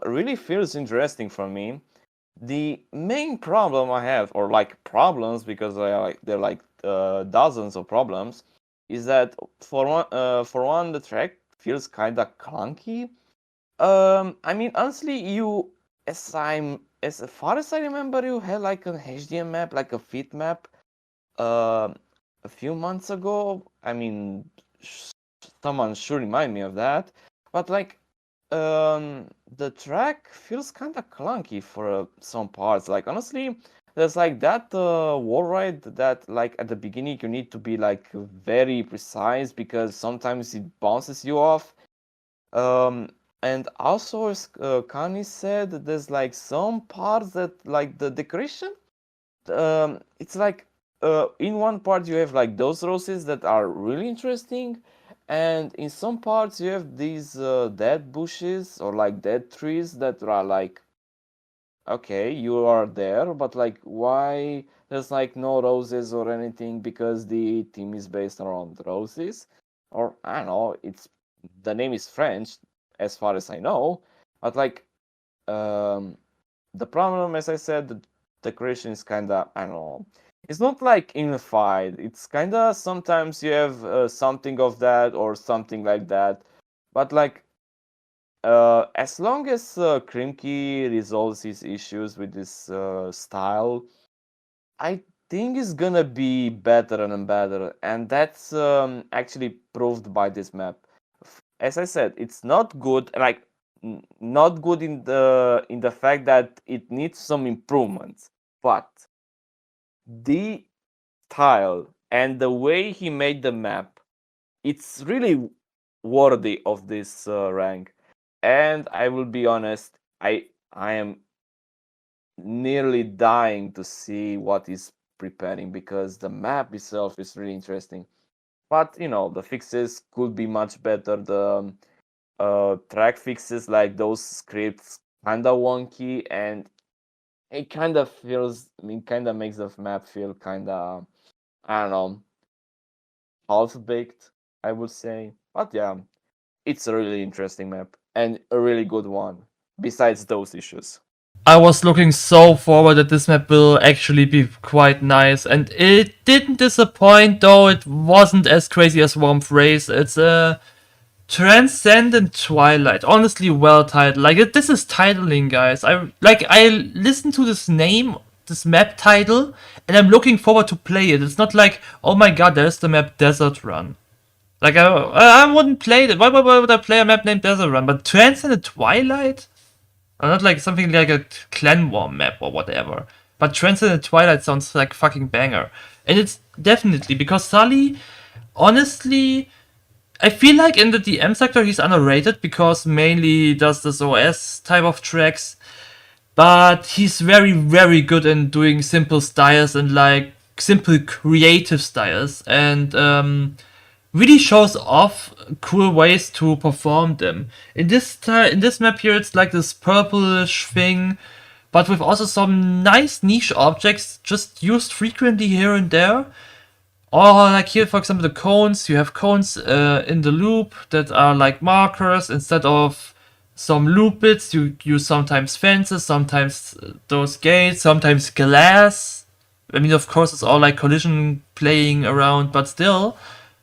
really feels interesting for me. The main problem I have, or like problems, because they're like dozens of problems, is that for one the track feels kind of clunky. I mean, honestly, as far as I remember, you had like an HDM map, like a fit map, uh, a few months ago. I mean, someone should remind me of that. But like, the track feels kind of clunky for some parts. Like honestly, there's like that wall ride that like at the beginning you need to be like very precise because sometimes it bounces you off. And also, as Kanye said, there's like some parts that like the decoration. It's like in one part you have like those roses that are really interesting, and in some parts you have these dead bushes or like dead trees that are like, okay, you are there, but like why there's like no roses or anything because the team is based around roses, or I don't know, it's the name is French as far as I know, but like um the problem, as I said, the decoration is kind of, I don't know, it's not like unified. It's kind of sometimes you have something of that or something like that. But like, as long as Krimky resolves his issues with this style, I think it's gonna be better and better, and that's actually proved by this map. As I said, it's not good, like not good in the fact that it needs some improvements, but the style and the way he made the map, it's really worthy of this rank. And I will be honest, I am nearly dying to see what is preparing because the map itself is really interesting. But you know, the fixes could be much better. The track fixes, like those scripts, kinda wonky, and it kind of feels. I mean, kind of makes the map feel kind of, I don't know, half baked. I would say, but yeah, it's a really interesting map and a really good one. Besides those issues. I was looking so forward that this map will actually be quite nice, and it didn't disappoint, though it wasn't as crazy as Warmth Race. It's a Transcendent Twilight. Honestly, well titled. Like, this is titling, guys. I listen to this name, this map title, and I'm looking forward to play it. It's not like, oh my god, there's the map Desert Run. Like, I wouldn't play it. Why would I play a map named Desert Run? But Transcendent Twilight? Or not like something like a Clan War map or whatever. But Transcendent Twilight sounds like fucking banger. And it's definitely because Sully, honestly, I feel like in the DM sector he's underrated because mainly does this OS type of tracks, but he's very, very good in doing simple styles and like simple creative styles, and really shows off cool ways to perform them. In this map here, it's like this purplish thing, but with also some nice niche objects just used frequently here and there. Or like here, for example, the cones. You have cones in the loop that are like markers instead of some loop bits. You use sometimes fences, sometimes those gates, sometimes glass. I mean, of course, it's all like collision playing around, but still,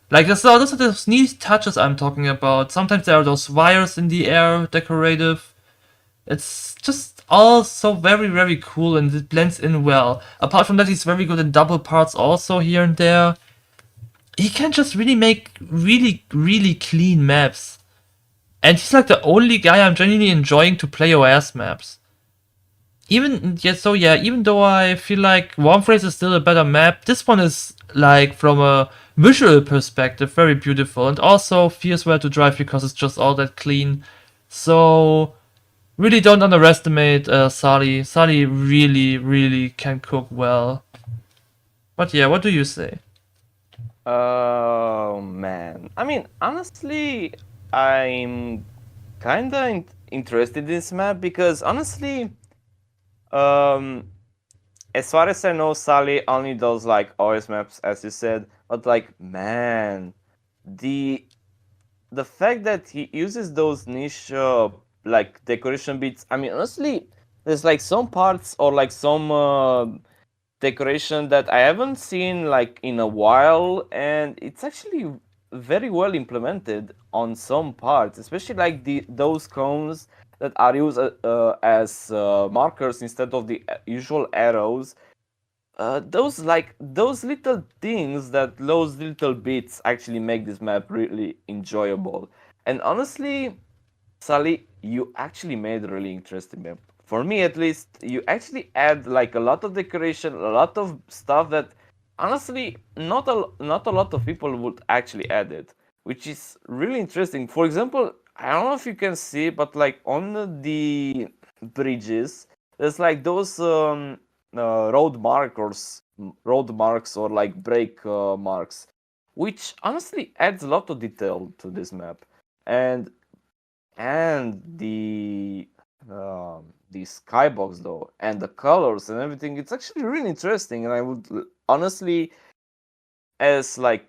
like those are those neat touches I'm talking about. Sometimes there are those wires in the air, decorative. It's just all so very, very cool and it blends in well. Apart from that, he's very good in double parts also here and there. He can just really make really, really clean maps. And he's like the only guy I'm genuinely enjoying to play OS maps. Even though I feel like Warm Race is still a better map, this one is like from a visual perspective very beautiful and also feels well to drive because it's just all that clean. So really don't underestimate Sally. Sally really, really can cook well. But yeah, what do you say? Oh man. I mean, honestly, I'm kinda interested in this map because honestly, um, as far as I know, Sally only does like OS maps, as you said. But like, man, the the fact that he uses those niche like decoration bits. I mean, honestly, there's like some parts or like some decoration that I haven't seen like in a while, and it's actually very well implemented on some parts, especially like those cones that are used as markers instead of the usual arrows. Those little things, that those little bits actually make this map really enjoyable. And honestly, Sally, you actually made a really interesting map. For me, at least, you actually add like a lot of decoration, a lot of stuff that honestly not a lot of people would actually add it, which is really interesting. For example, I don't know if you can see, but like on the bridges, there's like those road marks or like brake marks, which honestly adds a lot of detail to this map. And the skybox though, and the colors and everything, it's actually really interesting. And I would honestly, as like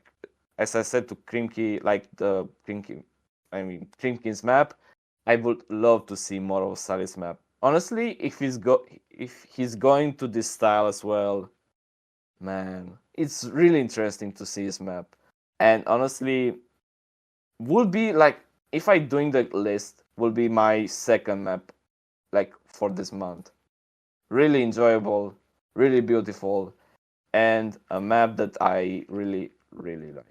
as I said to Krimky, like the Krimky, I mean Krimkin's map, I would love to see more of Sally's map. Honestly, if he's going to this style as well, man, it's really interesting to see his map. And honestly, would be like if I doing the list, will be my second map, like for this month. Really enjoyable, really beautiful, and a map that I really, really like.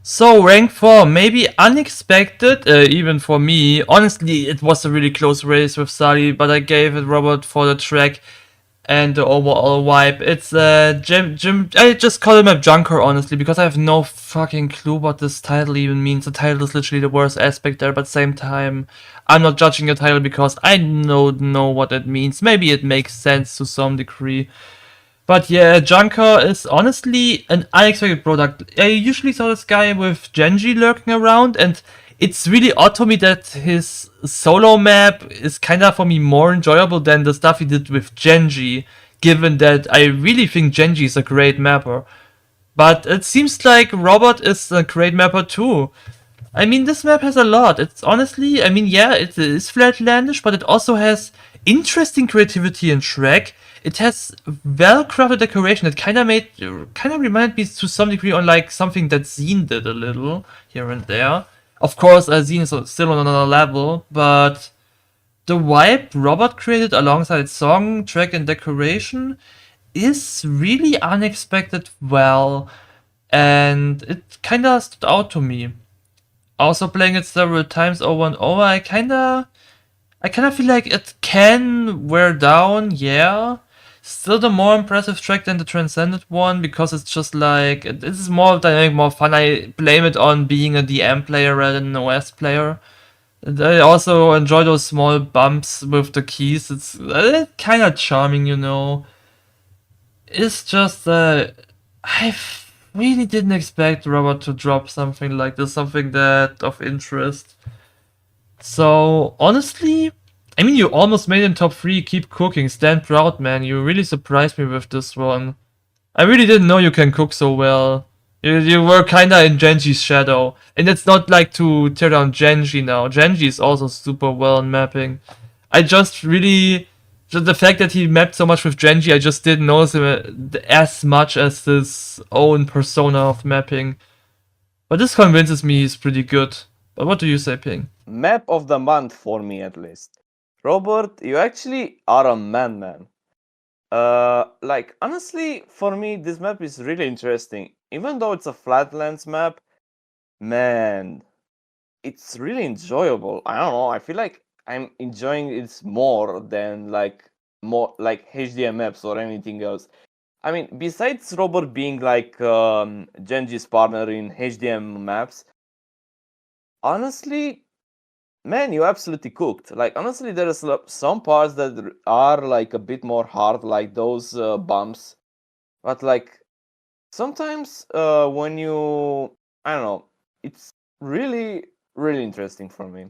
So rank 4, maybe unexpected, even for me. Honestly, it was a really close race with Sally, but I gave it Robert for the track and the overall vibe. It's Jim. I just call him a junker, honestly, because I have no fucking clue what this title even means. The title is literally the worst aspect there, but at the same time, I'm not judging the title because I don't know what it means. Maybe it makes sense to some degree. But yeah, Junker is honestly an unexpected product. I usually saw this guy with Genji lurking around, and it's really odd to me that his solo map is kinda for me more enjoyable than the stuff he did with Genji, given that I really think Genji is a great mapper. But it seems like Robot is a great mapper too. I mean, this map has a lot. It's honestly, I mean, yeah, it is flatlandish, but it also has interesting creativity and track. It has well-crafted decoration. It kind of reminded me to some degree on like something that Zine did a little here and there. Of course, Zine is still on another level, but the vibe Robert created alongside song, track, and decoration is really unexpected well, and it kind of stood out to me. Also playing it several times over and over, I kinda feel like it can wear down, yeah. Still the more impressive track than the Transcended one, because it's just like, it is more dynamic, more fun. I blame it on being a DM player rather than an OS player. And I also enjoy those small bumps with the keys. It's kinda charming, you know. It's just, I really didn't expect Robert to drop something like this, something that of interest. So honestly, I mean, you almost made it in top 3. Keep cooking. Stand proud, man. You really surprised me with this one. I really didn't know you can cook so well. You were kinda in Genji's shadow. And it's not like to tear down Genji now. Genji is also super well in mapping. I just really... Just the fact that he mapped so much with Genji, I just didn't notice him as much as his own persona of mapping. But this convinces me he's pretty good. But what do you say, Ping? Map of the month for me at least. Robert, you actually are a man. Like honestly, for me, this map is really interesting. Even though it's a flatlands map, man, it's really enjoyable. I don't know. I feel like I'm enjoying it more than more like HDM maps or anything else. I mean, besides Robert being like Genji's partner in HDM maps, honestly, man, you absolutely cooked. Like honestly, there is some parts that are like a bit more hard, like those bumps. But like sometimes when you, I don't know, it's really really interesting for me.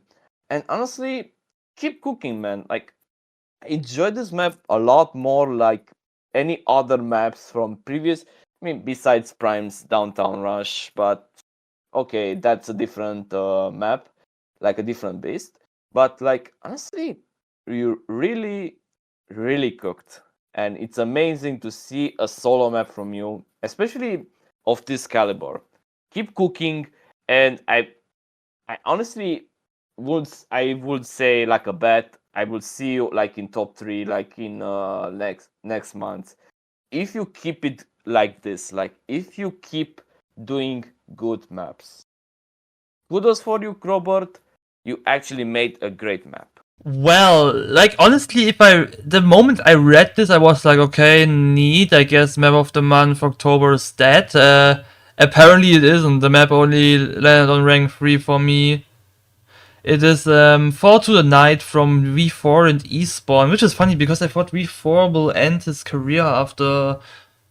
And honestly, keep cooking, man. Like I enjoyed this map a lot more like any other maps from previous. I mean, besides Prime's Downtown Rush, but okay, that's a different map, like a different beast. But like honestly, you really, really cooked, and it's amazing to see a solo map from you, especially of this caliber. Keep cooking, and I honestly would say like a bet. I will see you like in top 3, like in next month. If you keep it like this, like if you keep doing good maps. Kudos for you, Robert. You actually made a great map. Well, like honestly, the moment I read this, I was like, okay, neat. I guess map of the month October is that. Apparently it isn't. The map only landed on rank 3 for me. It is Fall to the Night from V4 and Espawn, which is funny because I thought V4 will end his career after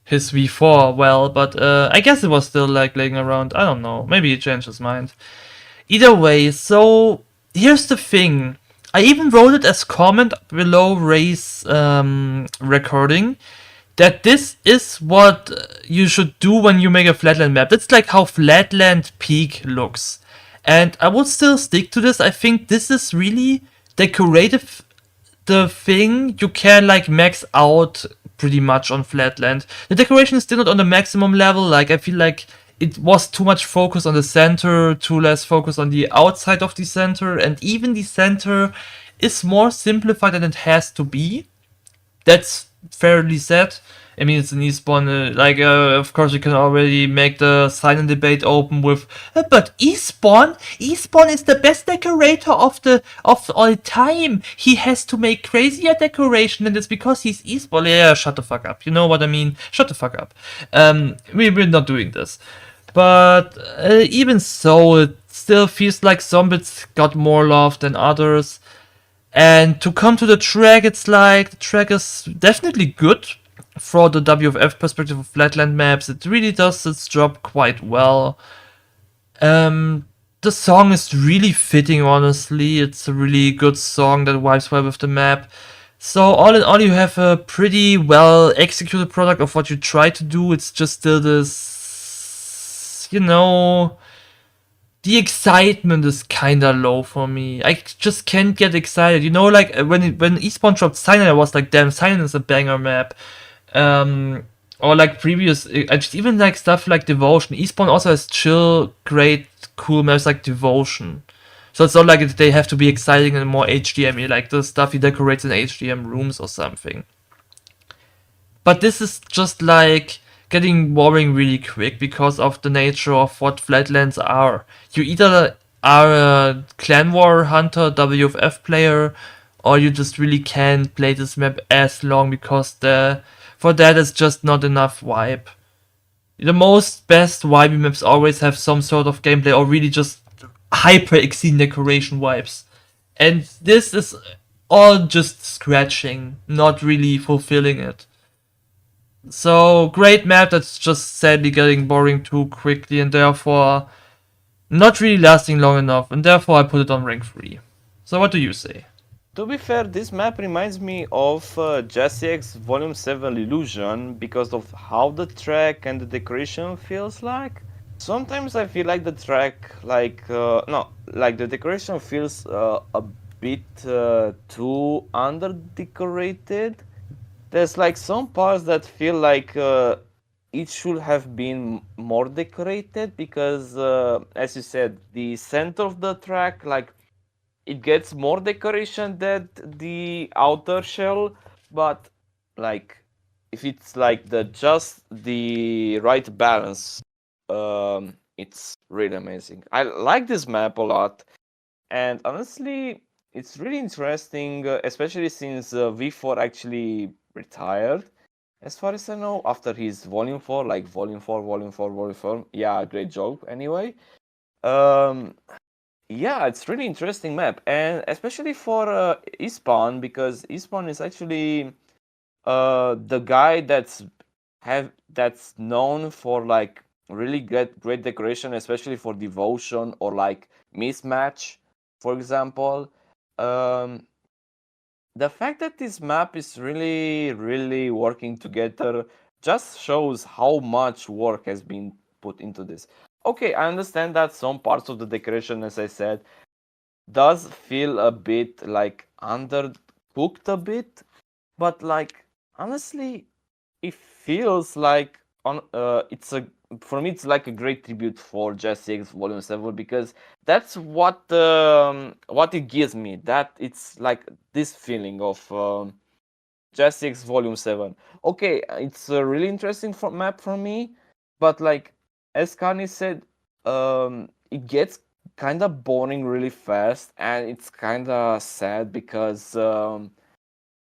his V4. Well, but I guess it was still like laying around. I don't know. Maybe he changed his mind. Either way, so here's the thing. I even wrote it as comment below Ray's recording that this is what you should do when you make a flatland map. That's like how Flatland Peak looks. And I would still stick to this. I think this is really decorative, the thing you can like max out pretty much on Flatland. The decoration is still not on the maximum level. Like I feel like it was too much focus on the center, too less focus on the outside of the center, and even the center is more simplified than it has to be. That's fairly sad. I mean, it's an Espawn. Of course, you can already make the silent debate open with, but Espawn is the best decorator of all time. He has to make crazier decoration, and it's because he's Espawn. Yeah, shut the fuck up. You know what I mean? Shut the fuck up. We're not doing this. But even so, it still feels like Zombits got more love than others. And to come to the track, it's like the track is definitely good for the WFF perspective of Flatland maps. It really does its job quite well. The song is really fitting, honestly. It's a really good song that vibes well with the map. So all in all, you have a pretty well executed product of what you try to do. It's just still this, the excitement is kinda low for me. I just can't get excited. Like when Eastbourne dropped Silent, I was like, damn, Silent is a banger map. Um, or like previous, I just even like stuff like Devotion. Eastbourne also has chill, great, cool maps like Devotion. So it's not like they have to be exciting and more HDM, like the stuff he decorates in HDM rooms or something. But this is just like getting boring really quick because of the nature of what Flatlands are. You either are a Clan War Hunter WFF player, or you just really can't play this map as long because for that it's just not enough vibe. The most best vibey maps always have some sort of gameplay or really just hyper exceed decoration vibes. And this is all just scratching, not really fulfilling it. So, great map that's just sadly getting boring too quickly and therefore not really lasting long enough, and therefore I put it on rank 3. So, what do you say? To be fair, this map reminds me of Jesse X Volume 7 Illusion because of how the track and the decoration feels like. Sometimes I feel like the track, no, like the decoration feels a bit too under decorated. There's like some parts that feel like it should have been more decorated because, as you said, the center of the track, like it gets more decoration than the outer shell, but like if it's like just the right balance, it's really amazing. I like this map a lot, and honestly, it's really interesting, especially since V4 actually retired. As far as I know, after his Volume 4, like Volume 4, Volume 4, Volume 4, yeah, great job anyway. Um, yeah, it's really interesting map, and especially for Ispan because Ispan is actually the guy that's known for like really great decoration, especially for devotion or like mismatch, for example. Um, the fact that this map is really working together just shows how much work has been put into this. Okay, I understand that some parts of the decoration, as I said, does feel a bit like undercooked a bit, but like honestly, it feels like on it's a for me it's like a great tribute for Jesse X Volume 7 because that's what it gives me. That it's like this feeling of Jesse X Volume 7. Okay, it's a really interesting map for me, but like as Carney said, it gets kind of boring really fast, and it's kind of sad because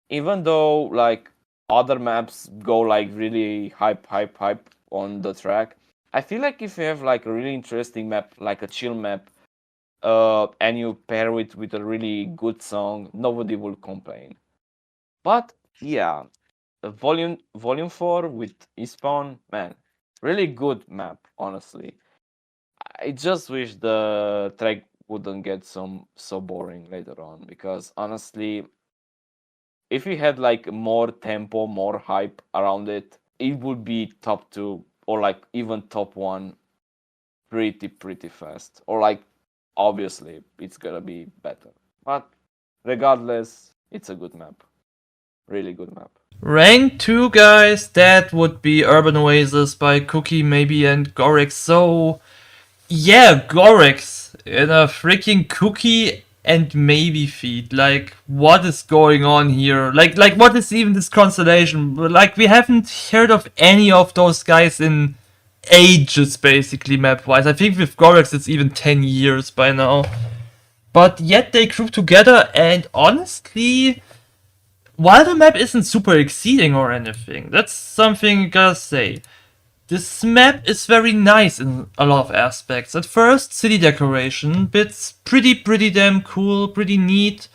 even though like other maps go like really hype on the track, I feel like if you have like a really interesting map, like a chill map, and you pair it with a really good song, nobody will complain. But yeah, volume 4 with Eastbound, man, really good map, honestly. I just wish the track wouldn't get so boring later on because honestly, if we had like more tempo, more hype around it, it would be top 2 or like even top 1 pretty fast. Or like obviously it's gonna be better. But regardless, it's a good map. Really good map. Rank 2, guys, that would be Urban Oasis by Cookie, maybe, and Gorix. So, yeah, Gorix in a freaking Cookie and maybe feed. Like, what is going on here? Like, what is even this constellation? Like, we haven't heard of any of those guys in ages, basically, map-wise. I think with Gorix it's even 10 years by now. But yet they group together, and honestly, while the map isn't super exceeding or anything, that's something I gotta say. This map is very nice in a lot of aspects. At first, city decoration, bits pretty damn cool, pretty neat.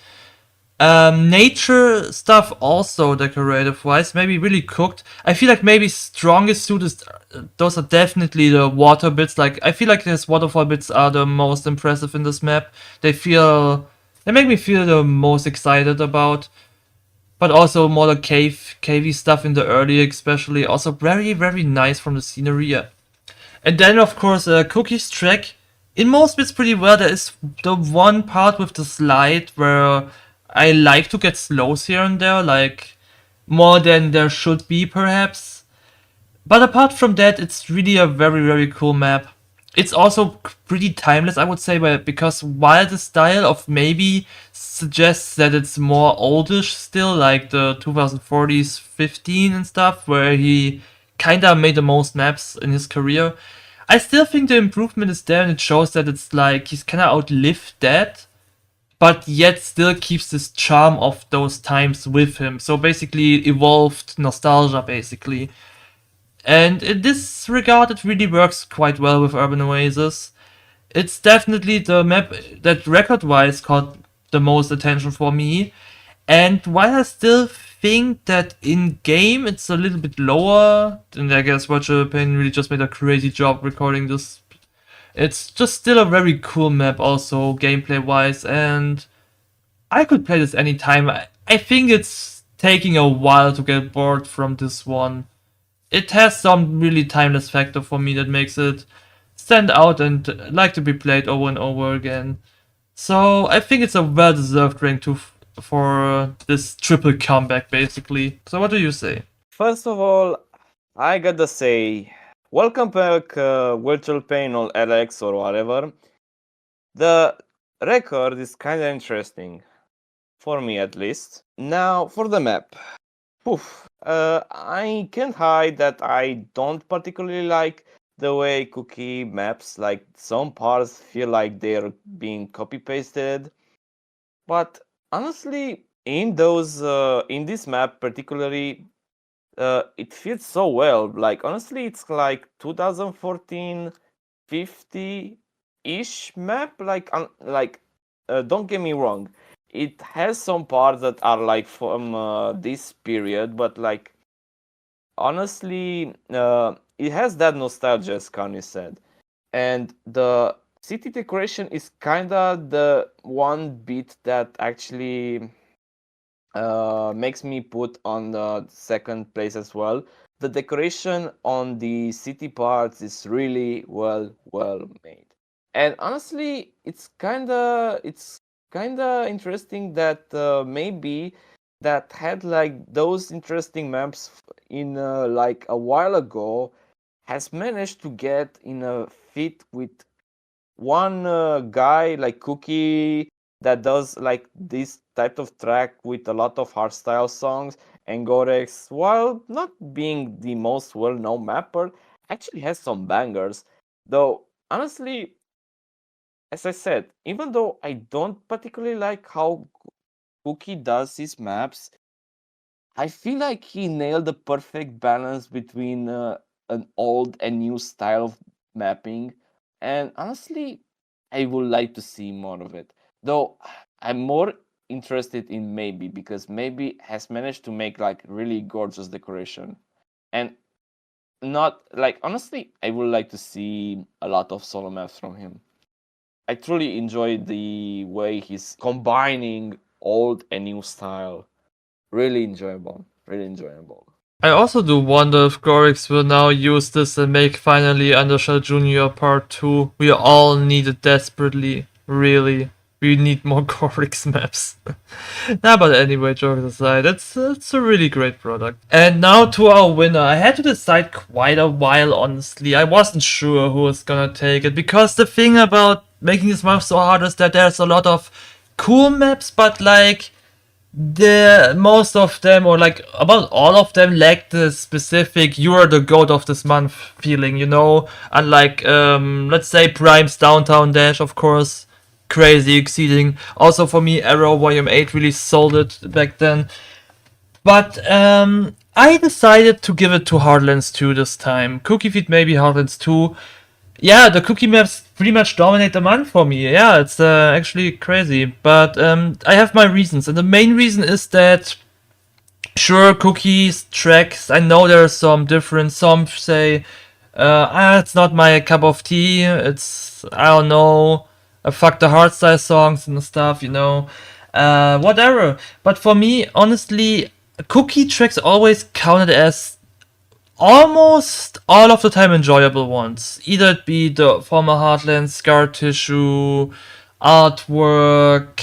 Nature stuff also decorative wise, maybe really cooked. I feel like maybe strongest suit is those are definitely the water bits. Like I feel like his waterfall bits are the most impressive in this map. They make me feel the most excited about. But also more the cavey stuff in the early especially. Also very nice from the scenery. Yeah. And then of course Cookie's track. In most bits pretty well. There is the one part with the slide where I like to get slows here and there, like more than there should be perhaps. But apart from that, it's really a very cool map. It's also pretty timeless, I would say, because while the style of maybe suggests that it's more oldish still, like the 2040s 15 and stuff, where he kinda made the most maps in his career, I still think the improvement is there and it shows that it's like he's kinda outlived that, but yet still keeps this charm of those times with him. So basically evolved nostalgia, basically. And in this regard, it really works quite well with Urban Oasis. It's definitely the map that record-wise caught the most attention for me. And while I still think that in-game it's a little bit lower, and I guess Roger Payne really just made a crazy job recording this, it's just still a very cool map also, gameplay-wise, and I could play this anytime. I think it's taking a while to get bored from this one. It has some really timeless factor for me that makes it stand out and like to be played over and over again. So I think it's a well-deserved rank 2 for this triple comeback, basically. So what do you say? First of all, I gotta say, welcome back, Virtual Pain or Alex or whatever. The record is kind of interesting, for me at least. Now, for the map. Poof. I can't hide that I don't particularly like the way Cookie maps, like some parts feel like they're being copy pasted. But honestly, in this map particularly, it feels so well. Like honestly, it's like 2014 50-ish map. Don't get me wrong, it has some parts that are like from this period, but like honestly, it has that nostalgia, as Kanye said, and the city decoration is kinda the one bit that actually makes me put on the second place as well. The decoration on the city parts is really well made, and honestly, it's kinda interesting that maybe that had like those interesting maps in like a while ago has managed to get in a fit with one guy like Cookie that does like this type of track with a lot of hardstyle songs, and Gorex, while not being the most well-known mapper, actually has some bangers. Though honestly, as I said, even though I don't particularly like how Cookie does his maps, I feel like he nailed the perfect balance between an old and new style of mapping. And honestly, I would like to see more of it. Though I'm more interested in Maybe, because Maybe has managed to make like really gorgeous decoration. And not like honestly, I would like to see a lot of solo maps from him. I truly enjoy the way he's combining old and new style. Really enjoyable. Really enjoyable. I also do wonder if Gorix will now use this and make finally Undershell Jr. Part 2. We all need it desperately. Really. We need more Gorix maps. Nah, but anyway, jokes aside, it's a really great product. And now to our winner. I had to decide quite a while, honestly. I wasn't sure who was gonna take it, because the thing about making this map so hard is that there's a lot of cool maps, but like the most of them, or like about all of them, lack the specific "you're the goat of this month" feeling, you know. Unlike let's say Prime's Downtown Dash, of course, crazy exceeding. Also for me, Arrow Volume 8 really sold it back then. But I decided to give it to Heartlands 2 this time. Cookie Feed, maybe Heartlands 2. Yeah, the cookie maps pretty much dominate the month for me. Yeah, it's actually crazy. But I have my reasons. And the main reason is that, sure, cookies, tracks, I know there's some difference. Some say, it's not my cup of tea. It's, I don't know, fuck the hardstyle songs and stuff, you know. Whatever. But for me, honestly, cookie tracks always counted as almost all of the time enjoyable ones. Either it be the former Heartland, Scar Tissue, artwork,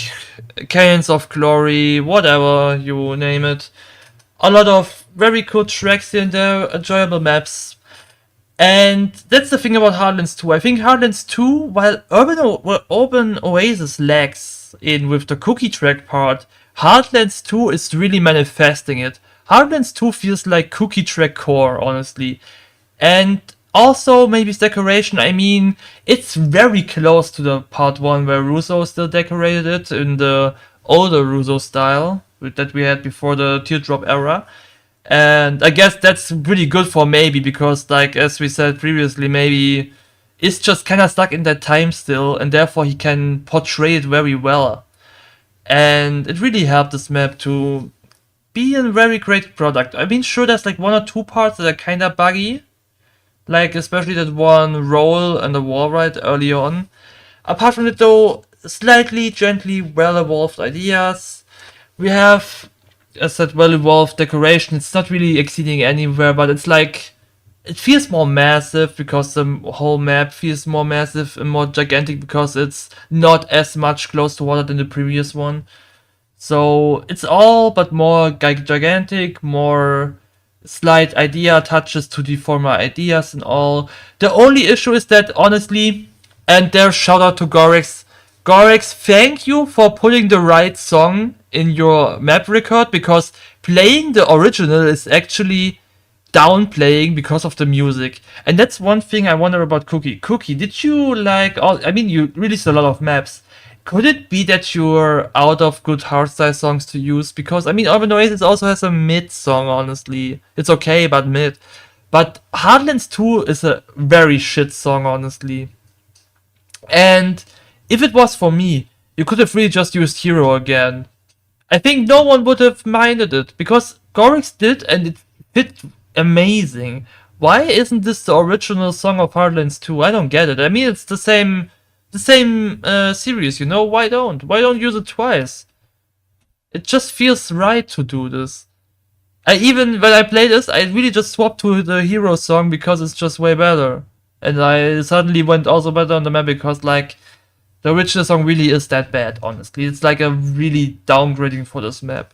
Canyons of Glory, whatever you name it. A lot of very cool tracks here and there, enjoyable maps. And that's the thing about Heartlands 2. I think Heartlands 2, while Urban Oasis lacks in with the cookie track part, Heartlands 2 is really manifesting it. Heartlands 2 feels like cookie track core, honestly. And also, maybe it's decoration. I mean, it's very close to the part 1 where Russo still decorated it in the older Russo style that we had before the Teardrop era. And I guess that's pretty good for maybe, because, like, as we said previously, maybe is just kind of stuck in that time still, and therefore he can portray it very well. And it really helped this map to be a very great product. I mean, sure, there's like one or two parts that are kind of buggy, like especially that one roll and the wall ride early on. Apart from it, though, slightly, gently, well evolved ideas. We have, as said, well evolved decoration. It's not really exceeding anywhere, but it's like it feels more massive because the whole map feels more massive and more gigantic because it's not as much close to water than the previous one. So it's all but more gigantic, more slight idea touches to the former ideas and all. The only issue is that, honestly, and there shout out to Gorex. Gorex, thank you for putting the right song in your map record, because playing the original is actually downplaying because of the music. And that's one thing I wonder about Cookie. Cookie, did you like all, I mean, you released a lot of maps. Could it be that you're out of good hardstyle songs to use? Because I mean, Urban Oasis also has a mid song, honestly. It's okay, but mid. But Heartlands 2 is a very shit song, honestly. And if it was for me, you could have really just used Hero again. I think no one would have minded it, because Gorix did, and it fit amazing. Why isn't this the original song of Heartlands 2? I don't get it. I mean, it's the same series, you know? Why don't use it twice? It just feels right to do this. I even, when I play this, I really just swapped to the hero song because it's just way better. And I suddenly went also better on the map because, like, the original song really is that bad, honestly. It's like a really downgrading for this map,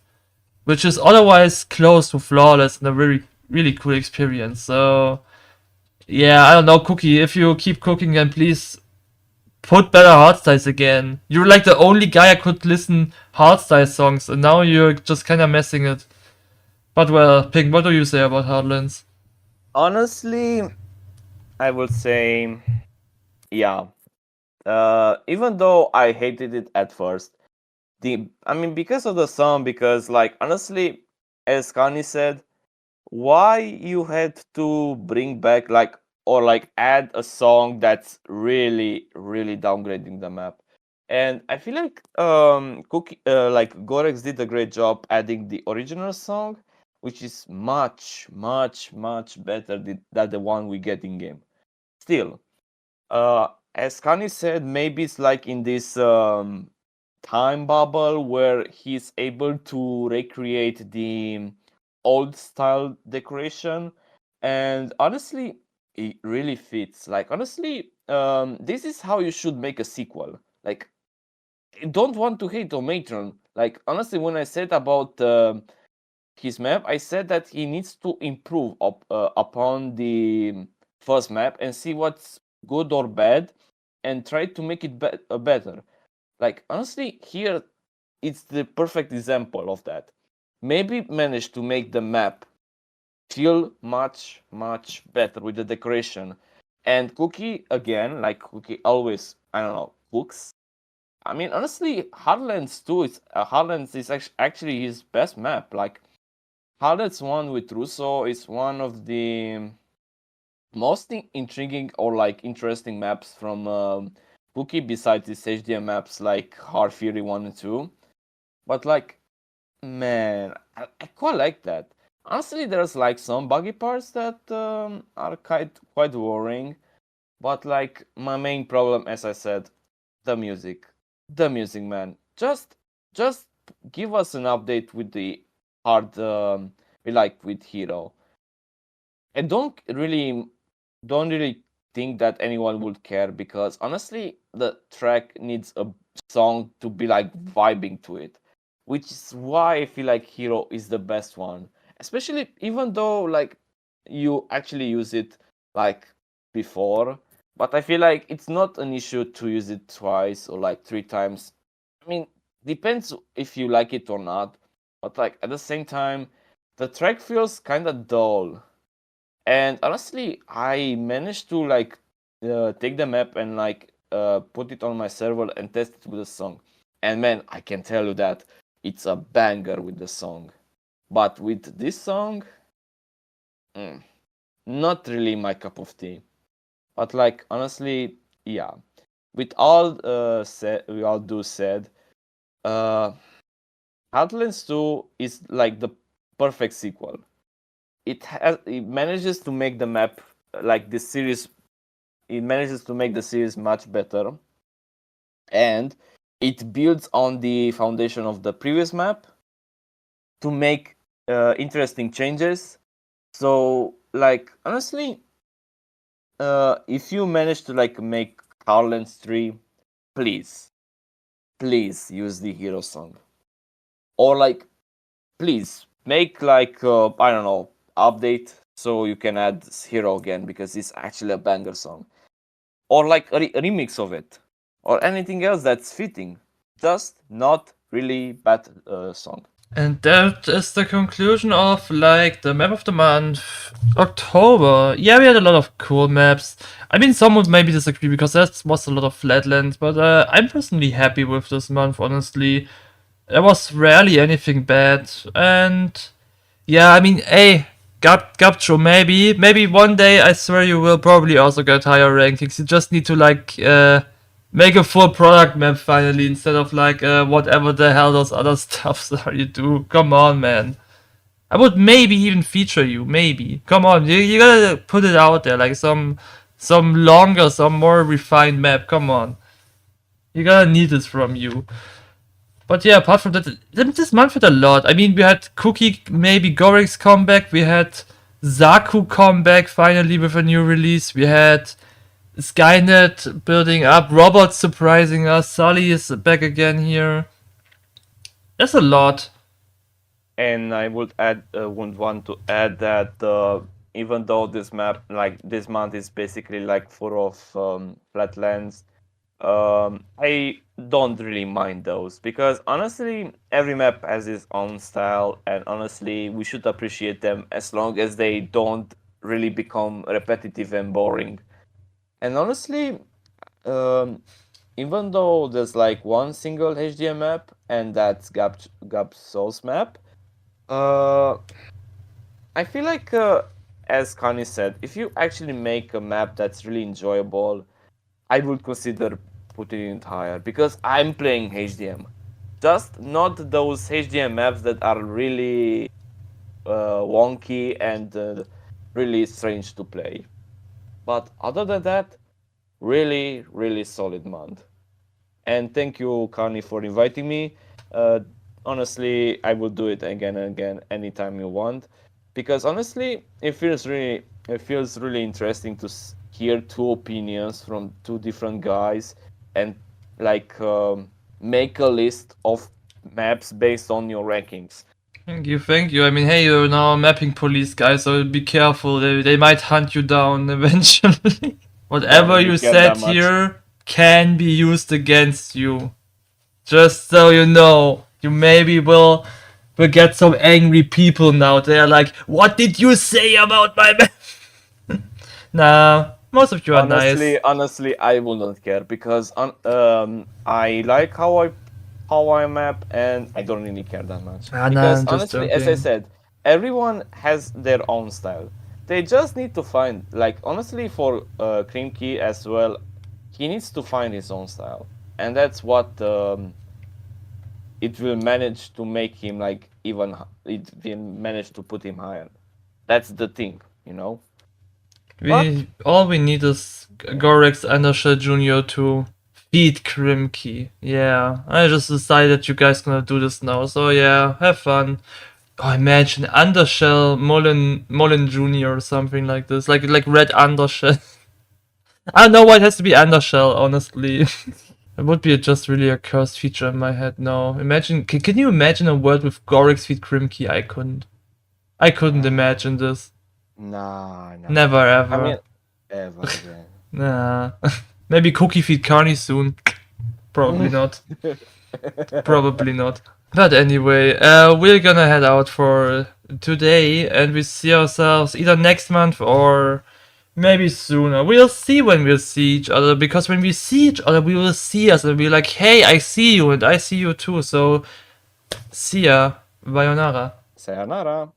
which is otherwise close to flawless and a very, really cool experience. So, yeah, I don't know, Cookie, if you keep cooking, then please put better hardstyles again. You're like the only guy I could listen hardstyle songs, and now you're just kind of messing it. But well, Pink, what do you say about Heartlands? Honestly, I would say, yeah. Even though I hated it at first, I mean, because of the song, because, like, honestly, as Kanye said, why you had to bring back, like, or like add a song that's really really downgrading the map. And I feel like Cookie like Gorex did a great job adding the original song, which is much better than the one we get in game. Still, as Kanye said, maybe it's like in this time bubble where he's able to recreate the old style decoration, and honestly it really fits. Like, honestly, this is how you should make a sequel. Like, don't want to hate on Matron. Like honestly, when I said about his map, I said that he needs to improve upon the first map and see what's good or bad, and try to make it better. Like honestly, here it's the perfect example of that. Maybe managed to make the map feel much better with the decoration. And Cookie again, like Cookie always, I don't know, cooks. I mean, honestly, Heartlands too. It's Heartlands is actually his best map. Like Heartlands one with Russo is one of the most intriguing or like interesting maps from Cookie besides his HDM maps like Hard Fury 1 and 2. But like, man, I quite like that. Honestly, there's like some buggy parts that are quite worrying. But like my main problem, as I said, the music, man. Just give us an update with the hard, we like with Hero. I don't really think that anyone would care because honestly, the track needs a song to be like vibing to it, which is why I feel like Hero is the best one. Especially even though like you actually use it like before, but I feel like it's not an issue to use it twice or like 3 times. I mean, depends if you like it or not, but like at the same time, the track feels kind of dull. And honestly, I managed to like take the map and like put it on my server and test it with a song. And man, I can tell you that it's a banger with the song. But with this song, mm, not really my cup of tea. But like honestly, yeah. With all we all do said, uh, Outlands 2 is like the perfect sequel. It manages to make the map like this series. It manages to make the series much better, and it builds on the foundation of the previous map to make interesting changes. So like honestly, if you manage to like make Harlan's 3, please use the hero song, or like please make like I don't know, update so you can add hero again because it's actually a banger song, or like a remix of it, or anything else that's fitting. Just not really bad song. And that is the conclusion of like the map of the month, October. Yeah, we had a lot of cool maps. I mean, some would maybe disagree because that was a lot of flatlands, but I'm personally happy with this month. Honestly, there was rarely anything bad, and yeah, I mean, hey, Gabcho, maybe one day I swear you will probably also get higher rankings. You just need to like make a full product map finally instead of like whatever the hell those other stuffs are you do. Come on, man. I would maybe even feature you, maybe. Come on, you gotta put it out there, like some longer, some more refined map. Come on, you gotta need this from you. But yeah, apart from that, this month had a lot. I mean, we had Cookie, maybe Gorik's comeback. We had Zaku comeback finally with a new release. We had Skynet building up. Robots surprising us. Sully is back again here. There's a lot. And I would want to add that even though this map, like this month, is basically like full of flatlands, I don't really mind those because honestly, every map has its own style, and honestly, we should appreciate them as long as they don't really become repetitive and boring. And honestly, um, even though there's like one single HDM map, and that's Gap Souls map, uh, I feel like, as Kanye said, if you actually make a map that's really enjoyable, I would consider putting it higher because I'm playing HDM. Just not those HDM maps that are really wonky and really strange to play. But other than that, really, really solid month. And thank you, Kanye, for inviting me. Uh, Honestly, I will do it again and again anytime you want, because honestly, it feels really interesting to hear two opinions from two different guys, and like make a list of maps based on your rankings. Thank you, thank you. I mean, hey, you're now a mapping police guy, so be careful. They might hunt you down eventually. Whatever Don't you care said that much. here can be used against you. Just so you know, you maybe will get some angry people now. They are like, "What did you say about my map?" Nah, most of you are nice. Honestly, I will not care because I like how I map, and I don't really care that much. Ah, nah, Because I'm just honestly, as I joking. said, everyone has their own style. They just need to find, like, honestly, for Cream Key as well, he needs to find his own style, and that's what it will manage to make him like even. It will manage to put him higher. That's the thing, you know. All we need is Gorex Undershell Jr. to feed Krimkey. Yeah, I just decided you guys gonna do this now, so yeah, have fun. Oh, imagine Undershell Mullen Jr. or something like this, like Red Undershell. I don't know why it has to be Undershell, honestly. It would be just really a cursed feature in my head now. Imagine, can you imagine a world with Gorex feed Krimkey? I couldn't. I couldn't imagine this. Nah. Never ever. I mean, ever again. Nah. Maybe Cookie feed Carney soon. Probably not. Probably not. But anyway, we're gonna head out for today, and we see ourselves either next month or maybe sooner. We'll see when we'll see each other, because when we see each other, we will see us and be like, hey, I see you and I see you too. So, see ya. Bayonara. Sayonara.